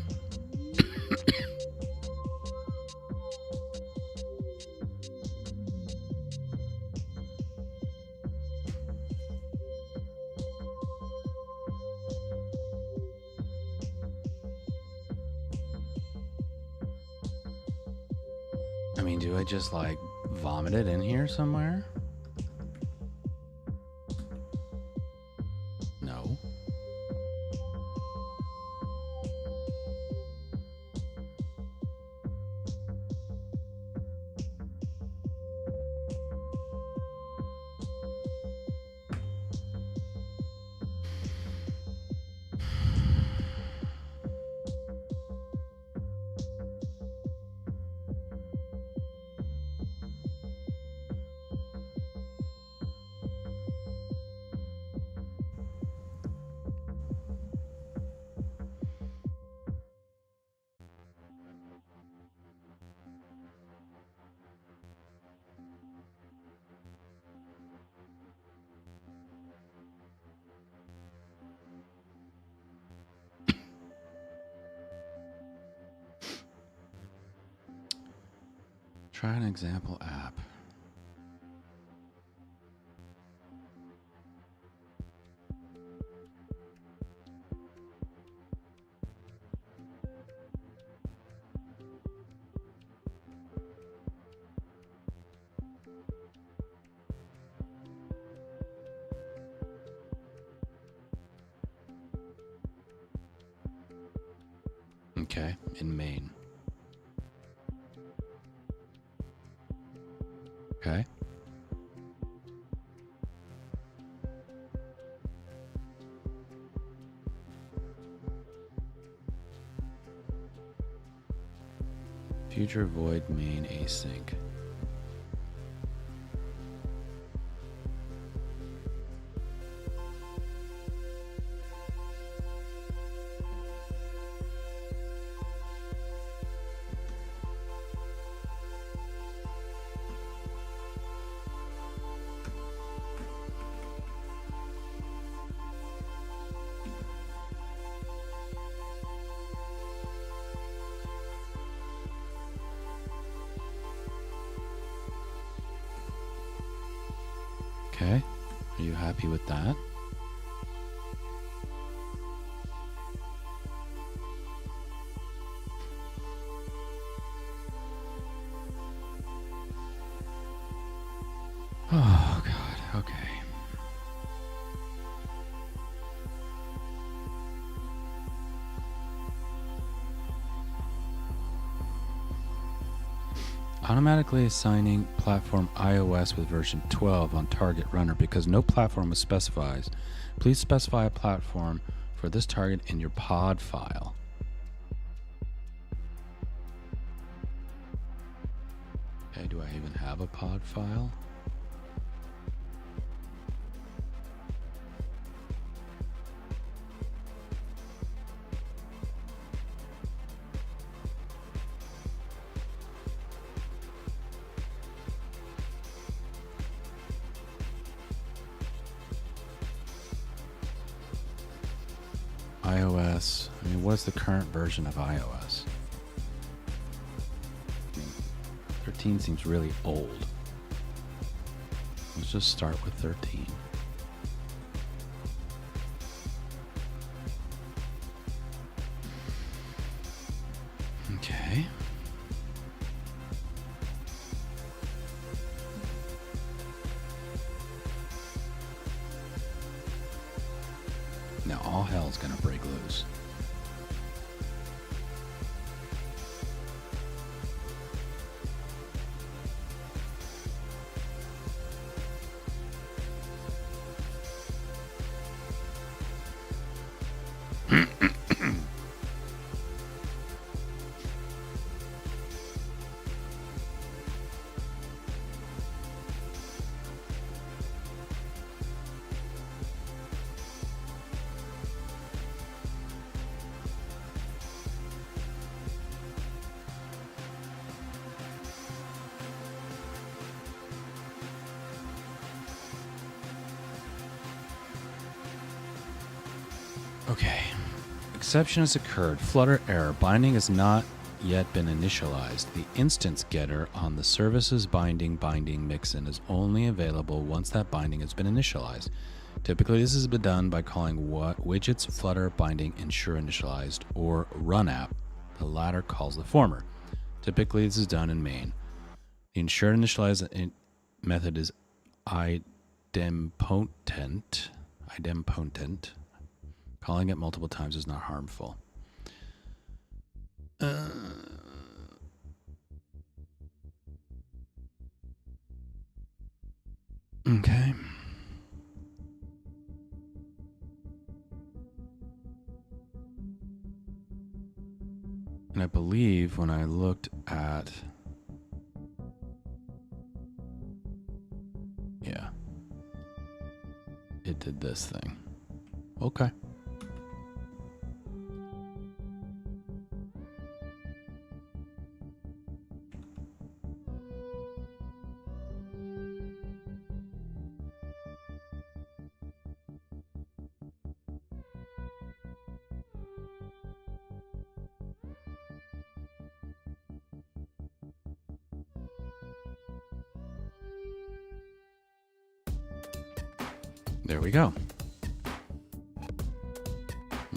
I mean, do I just like vomit it in here somewhere? No. Try an example app. Okay, in main. Okay. Future void main async. Okay, are you happy with that? Oh, God, okay. Automatically assigning platform iOS with version 12 on target runner because no platform was specified. Please specify a platform for this target in your pod file. Okay, do I even have a pod file? iOS. I mean, what's the current version of iOS? 13 seems really old. Let's just start with 13. Okay. Now all hell's gonna break loose. Okay. Exception has occurred. Flutter error. Binding has not yet been initialized. The instance getter on the services binding mixin is only available once that binding has been initialized. Typically, this has been done by calling widgets Flutter binding ensure initialized or run app. The latter calls the former. Typically, this is done in main. The ensure initialize method is idempotent. Calling it multiple times is not harmful. Okay. And I believe when I looked at... Yeah. It did this thing. Okay. There we go.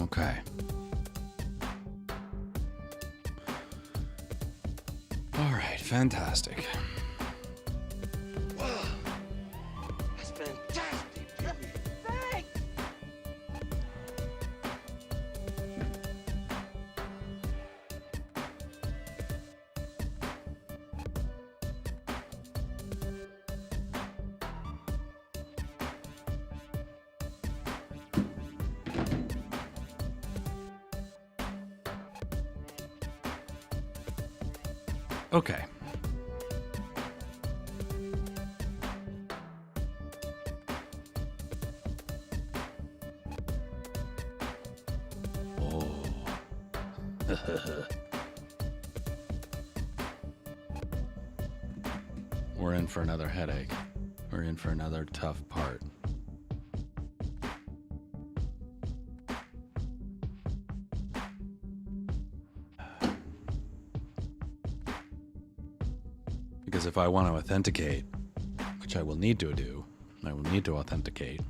Okay. All right, fantastic. Wow. That's fantastic, Pee-wee. Thanks. Okay. Oh. We're in for another headache. We're in for another tough part. Because if I want to authenticate, which I will need to do, I will need to authenticate.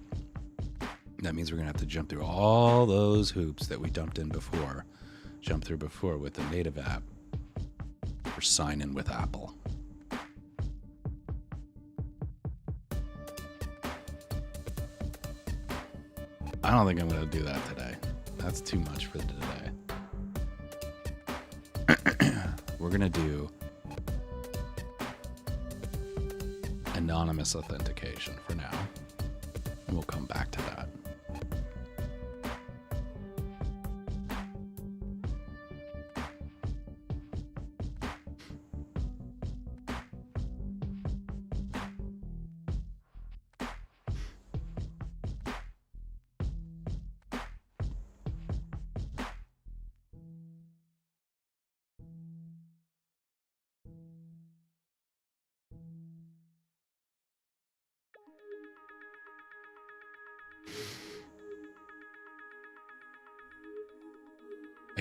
That means we're going to have to jump through all those hoops that we jumped through before with the native app for sign in with Apple. I don't think I'm going to do that today. That's too much for today. We're going to do anonymous authentication for now. And we'll come back to that.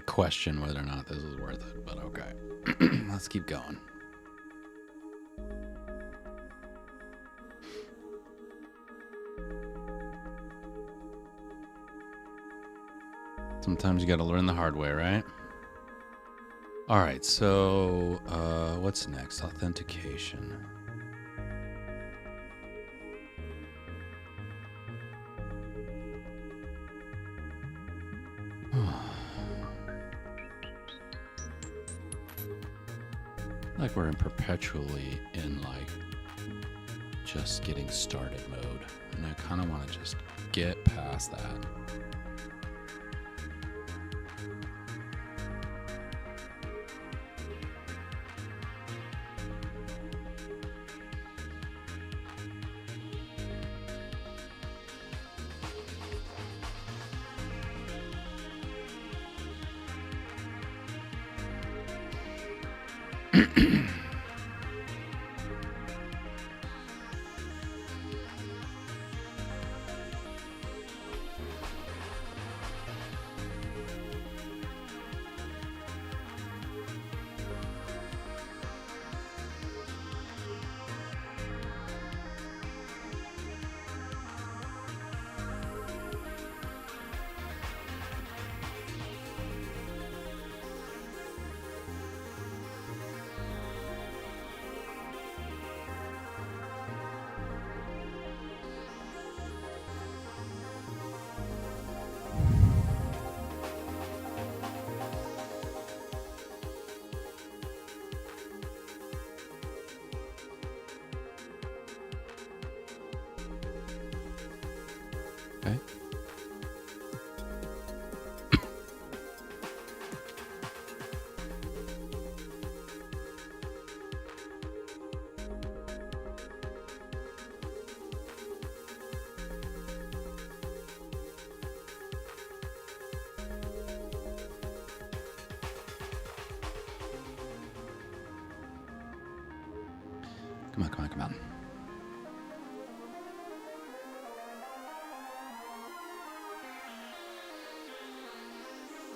I question whether or not this is worth it, but okay. Let's keep going. Sometimes you got to learn the hard way, right? All right, so what's next? Authentication. Like we're perpetually in like just getting started mode, and I kind of want to just get past that. Okay. Come on, come on, come on.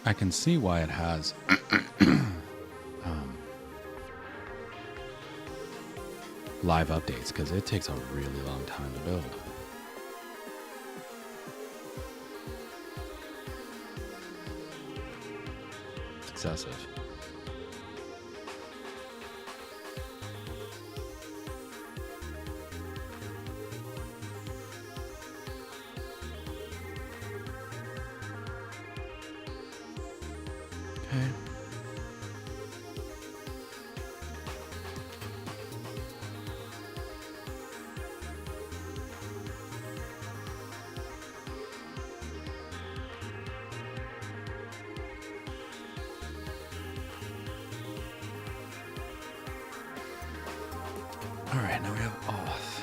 I can see why it has live updates, because it takes a really long time to build. It's excessive. Okay. All right, now we have auth.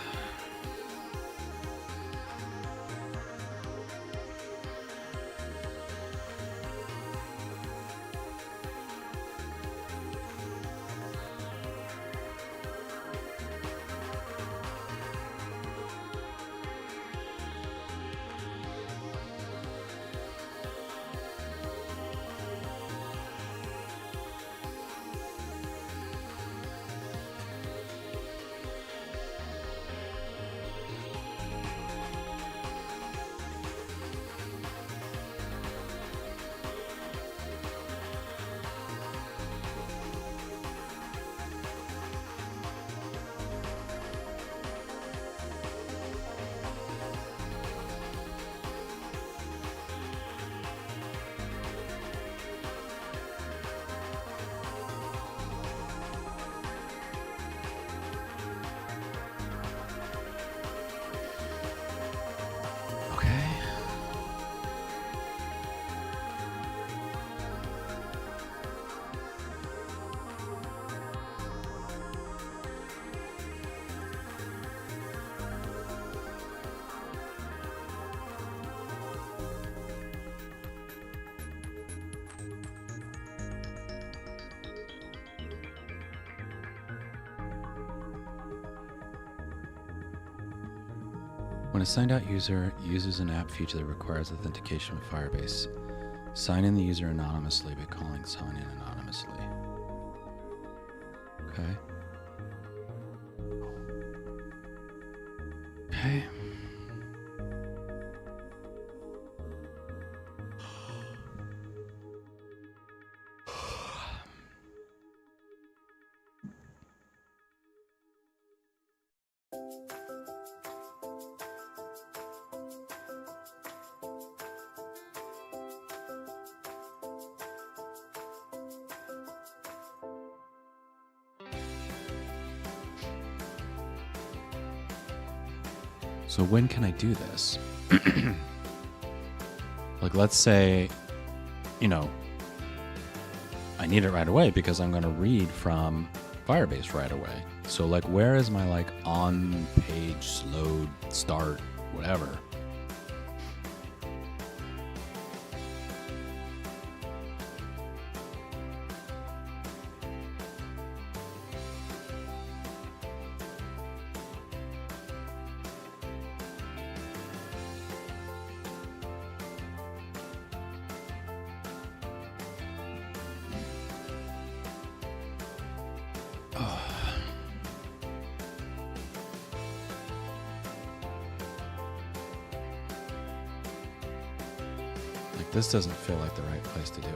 When a signed out user uses an app feature that requires authentication with Firebase, Sign in the user anonymously by calling sign in anonymously. Okay. Okay. So when can I do this? Like, let's say, you know, I need it right away because I'm going to read from Firebase right away. So, like, where is my, like, on page, load, start, whatever? This doesn't feel like the right place to do it.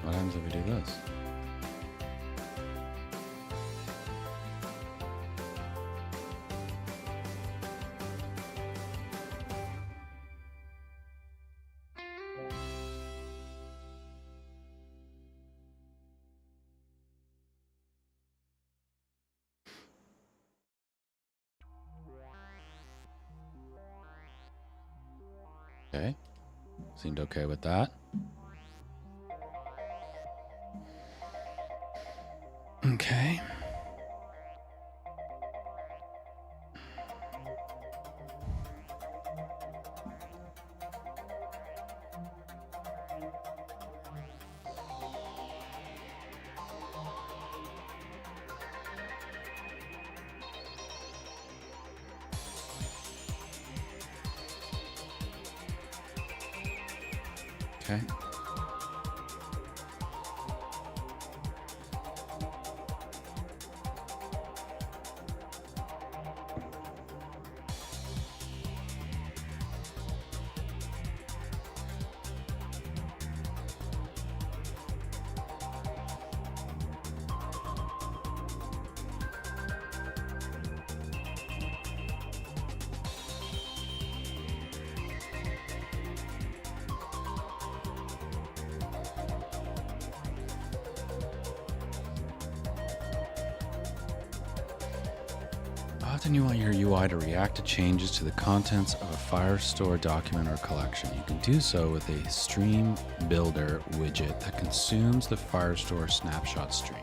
What happens if we do this? Okay. Seemed okay with that. Okay. Okay. Often you want your UI to react to changes to the contents of a Firestore document or collection. You can do so with a Stream Builder widget that consumes the Firestore snapshot stream.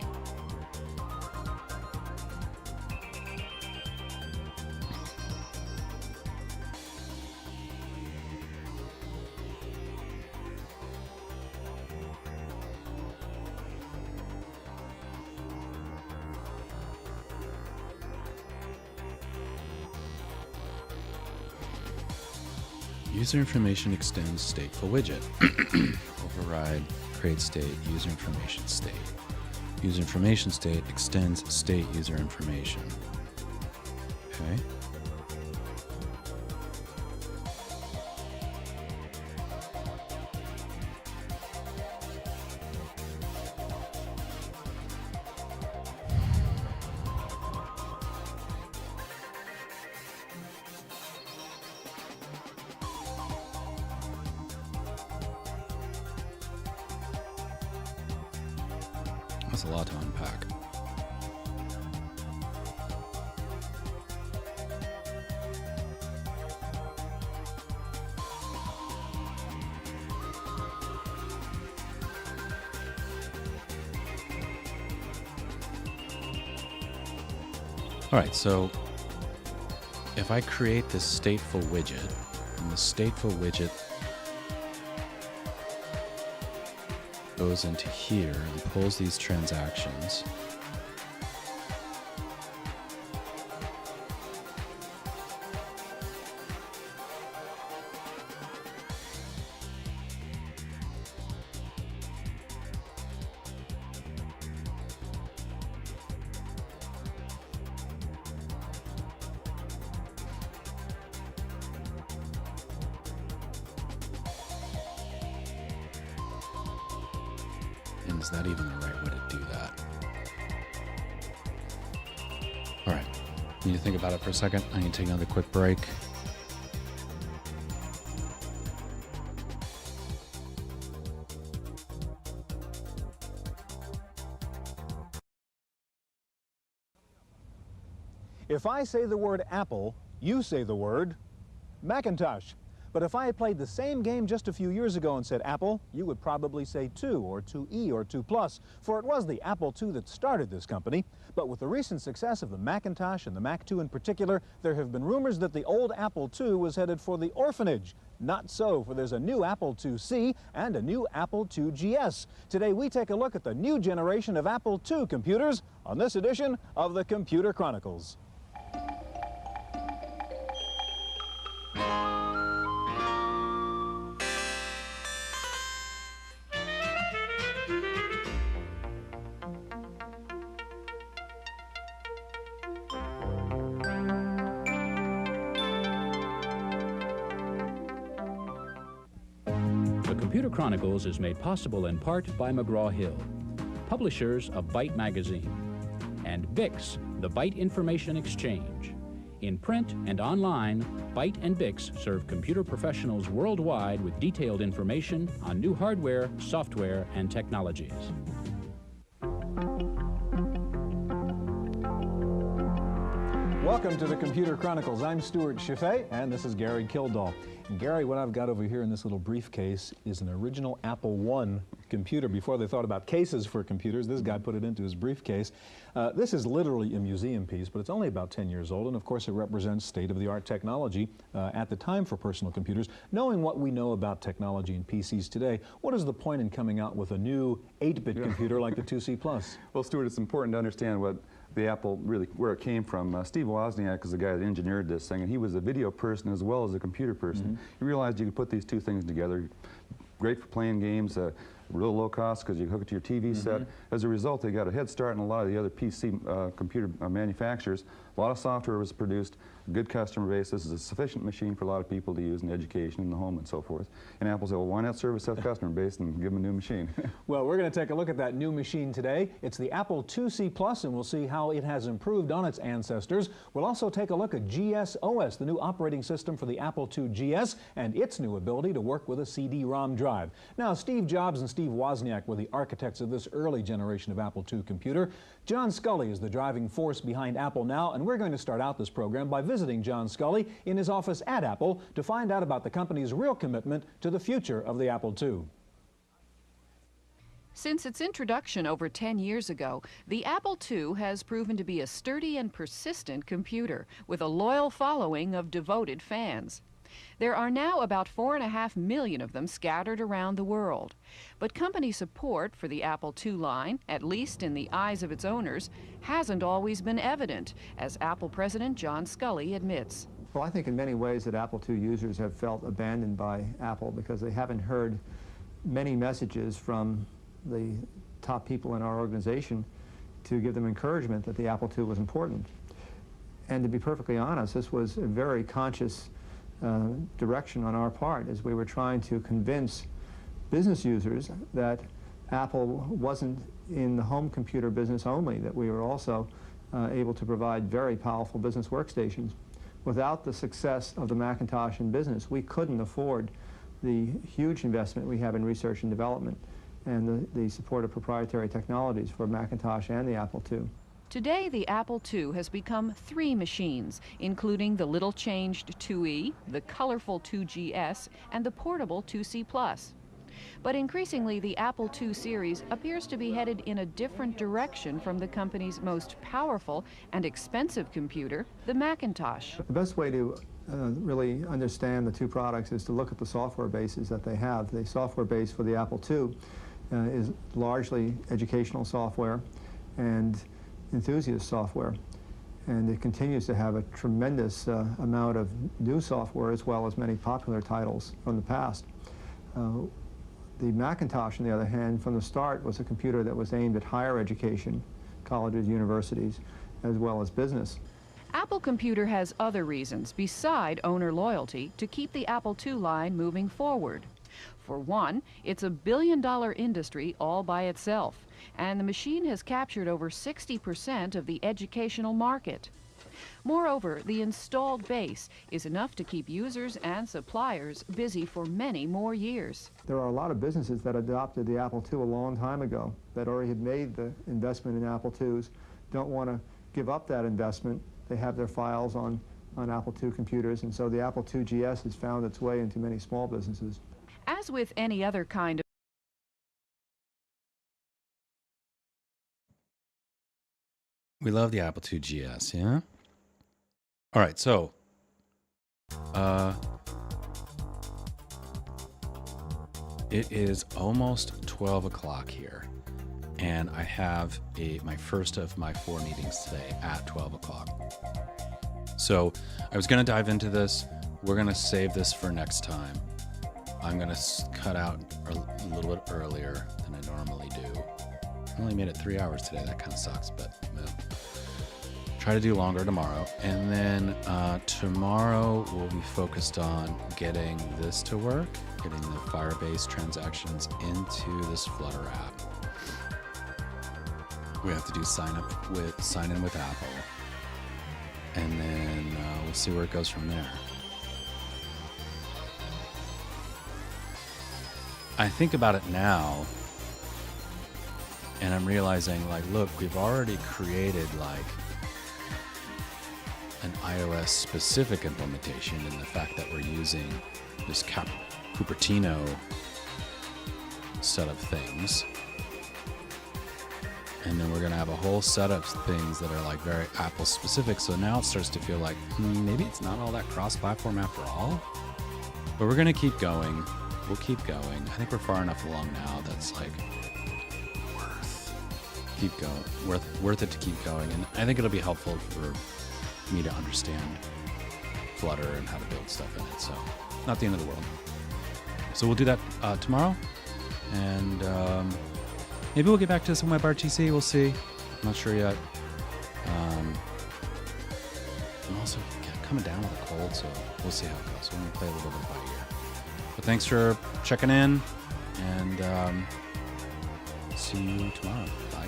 User information extends stateful widget. Override create state user information state. User information state extends state user information. Okay. That's a lot to unpack. All right, so if I create this stateful widget, and the stateful widget goes into here and pulls these transactions, and is that even the right way to do that? All right, need to think about it for a second. I need to take another quick break. If I say the word Apple, you say the word Macintosh. But if I had played the same game just a few years ago and said Apple, you would probably say 2 or 2E or 2 Plus, for it was the Apple II that started this company. But with the recent success of the Macintosh and the Mac II in particular, there have been rumors that the old Apple II was headed for the orphanage. Not so, for there's a new Apple IIc and a new Apple II GS. Today we take a look at the new generation of Apple II computers on this edition of the Computer Chronicles. The Computer Chronicles is made possible in part by McGraw-Hill, publishers of Byte Magazine, and BIX, the Byte Information Exchange. In print and online, Byte and BIX serve computer professionals worldwide with detailed information on new hardware, software, and technologies. Welcome to the Computer Chronicles. I'm Stuart Chaffee, and this is Gary Kildall. And Gary, what I've got over here in this little briefcase is an original Apple I computer. Before they thought about cases for computers, this guy put it into his briefcase. This is literally a museum piece, but it's only about 10 years old, and of course it represents state-of-the-art technology at the time for personal computers. Knowing what we know about technology and PCs today, what is the point in coming out with a new 8-bit computer like the IIc Plus? Well, Stuart, it's important to understand what the Apple really, where it came from. Steve Wozniak is the guy that engineered this thing, and he was a video person as well as a computer person. He realized you could put these two things together. Great for playing games, real low cost because you hook it to your TV set. As a result, they got a head start in a lot of the other PC computer manufacturers. A lot of software was produced, good customer base. This is a sufficient machine for a lot of people to use in education, in the home, and so forth. And Apple said, well, why not service that customer base and give them a new machine? Well, we're going to take a look at that new machine today. It's the Apple IIc Plus, and we'll see how it has improved on its ancestors. We'll also take a look at GSOS, the new operating system for the Apple II GS, and its new ability to work with a CD-ROM drive. Now, Steve Jobs and Steve Wozniak were the architects of this early generation of Apple II computer. John Sculley is the driving force behind Apple now, and we're going to start out this program by visiting John Sculley in his office at Apple to find out about the company's real commitment to the future of the Apple II. Since its introduction over 10 years ago, the Apple II has proven to be a sturdy and persistent computer with a loyal following of devoted fans. There are now about 4.5 million of them scattered around the world. But company support for the Apple II line, at least in the eyes of its owners, hasn't always been evident, as Apple President John Sculley admits. Well, I think in many ways that Apple II users have felt abandoned by Apple because they haven't heard many messages from the top people in our organization to give them encouragement that the Apple II was important. And to be perfectly honest, this was a very conscious direction on our part as we were trying to convince business users that Apple wasn't in the home computer business only, that we were also able to provide very powerful business workstations. Without the success of the Macintosh in business, we couldn't afford the huge investment we have in research and development and the support of proprietary technologies for Macintosh and the Apple II. Today, the Apple II has become 3 machines, including the little-changed IIe, the colorful 2GS, and the portable IIc Plus. But increasingly, the Apple II series appears to be headed in a different direction from the company's most powerful and expensive computer, the Macintosh. The best way to really understand the two products is to look at the software bases that they have. The software base for the Apple II is largely educational software and enthusiast software. And it continues to have a tremendous amount of new software as well as many popular titles from the past. The Macintosh, on the other hand, from the start was a computer that was aimed at higher education, colleges, universities, as well as business. Apple Computer has other reasons beside owner loyalty to keep the Apple II line moving forward. For one, it's a billion-dollar industry all by itself, and the machine has captured over 60% of the educational market. Moreover, the installed base is enough to keep users and suppliers busy for many more years. There are a lot of businesses that adopted the Apple II a long time ago that already had made the investment in Apple IIs, don't want to give up that investment. They have their files on Apple II computers, and so the Apple II GS has found its way into many small businesses. As with any other kind of We love the Apple II GS, yeah? All right, so it is almost 12 o'clock here, and I have my first of my 4 meetings today at 12 o'clock. So I was going to dive into this. We're going to save this for next time. I'm going to cut out a little bit earlier than I normally do. I only made it 3 hours today. That kind of sucks, but try to do longer tomorrow. And then tomorrow we'll be focused on getting this to work, getting the Firebase transactions into this Flutter app. We have to do sign in with Apple, and then we'll see where it goes from there. I think about it now, and I'm realizing, like, look, we've already created like an iOS specific implementation in the fact that we're using this Cupertino set of things. And then we're going to have a whole set of things that are like very Apple specific. So now it starts to feel like maybe it's not all that cross-platform after all. But we're going to keep going. We'll keep going. I think we're far enough along now that's like worth it to keep going. And I think it'll be helpful for me to understand Flutter and how to build stuff in it. So not the end of the world. So we'll do that tomorrow. And maybe we'll get back to some WebRTC. We'll see. I'm not sure yet. I'm also coming down with a cold, so we'll see how it goes. We're going to play a little bit by ear. But thanks for checking in, and see you tomorrow. Bye.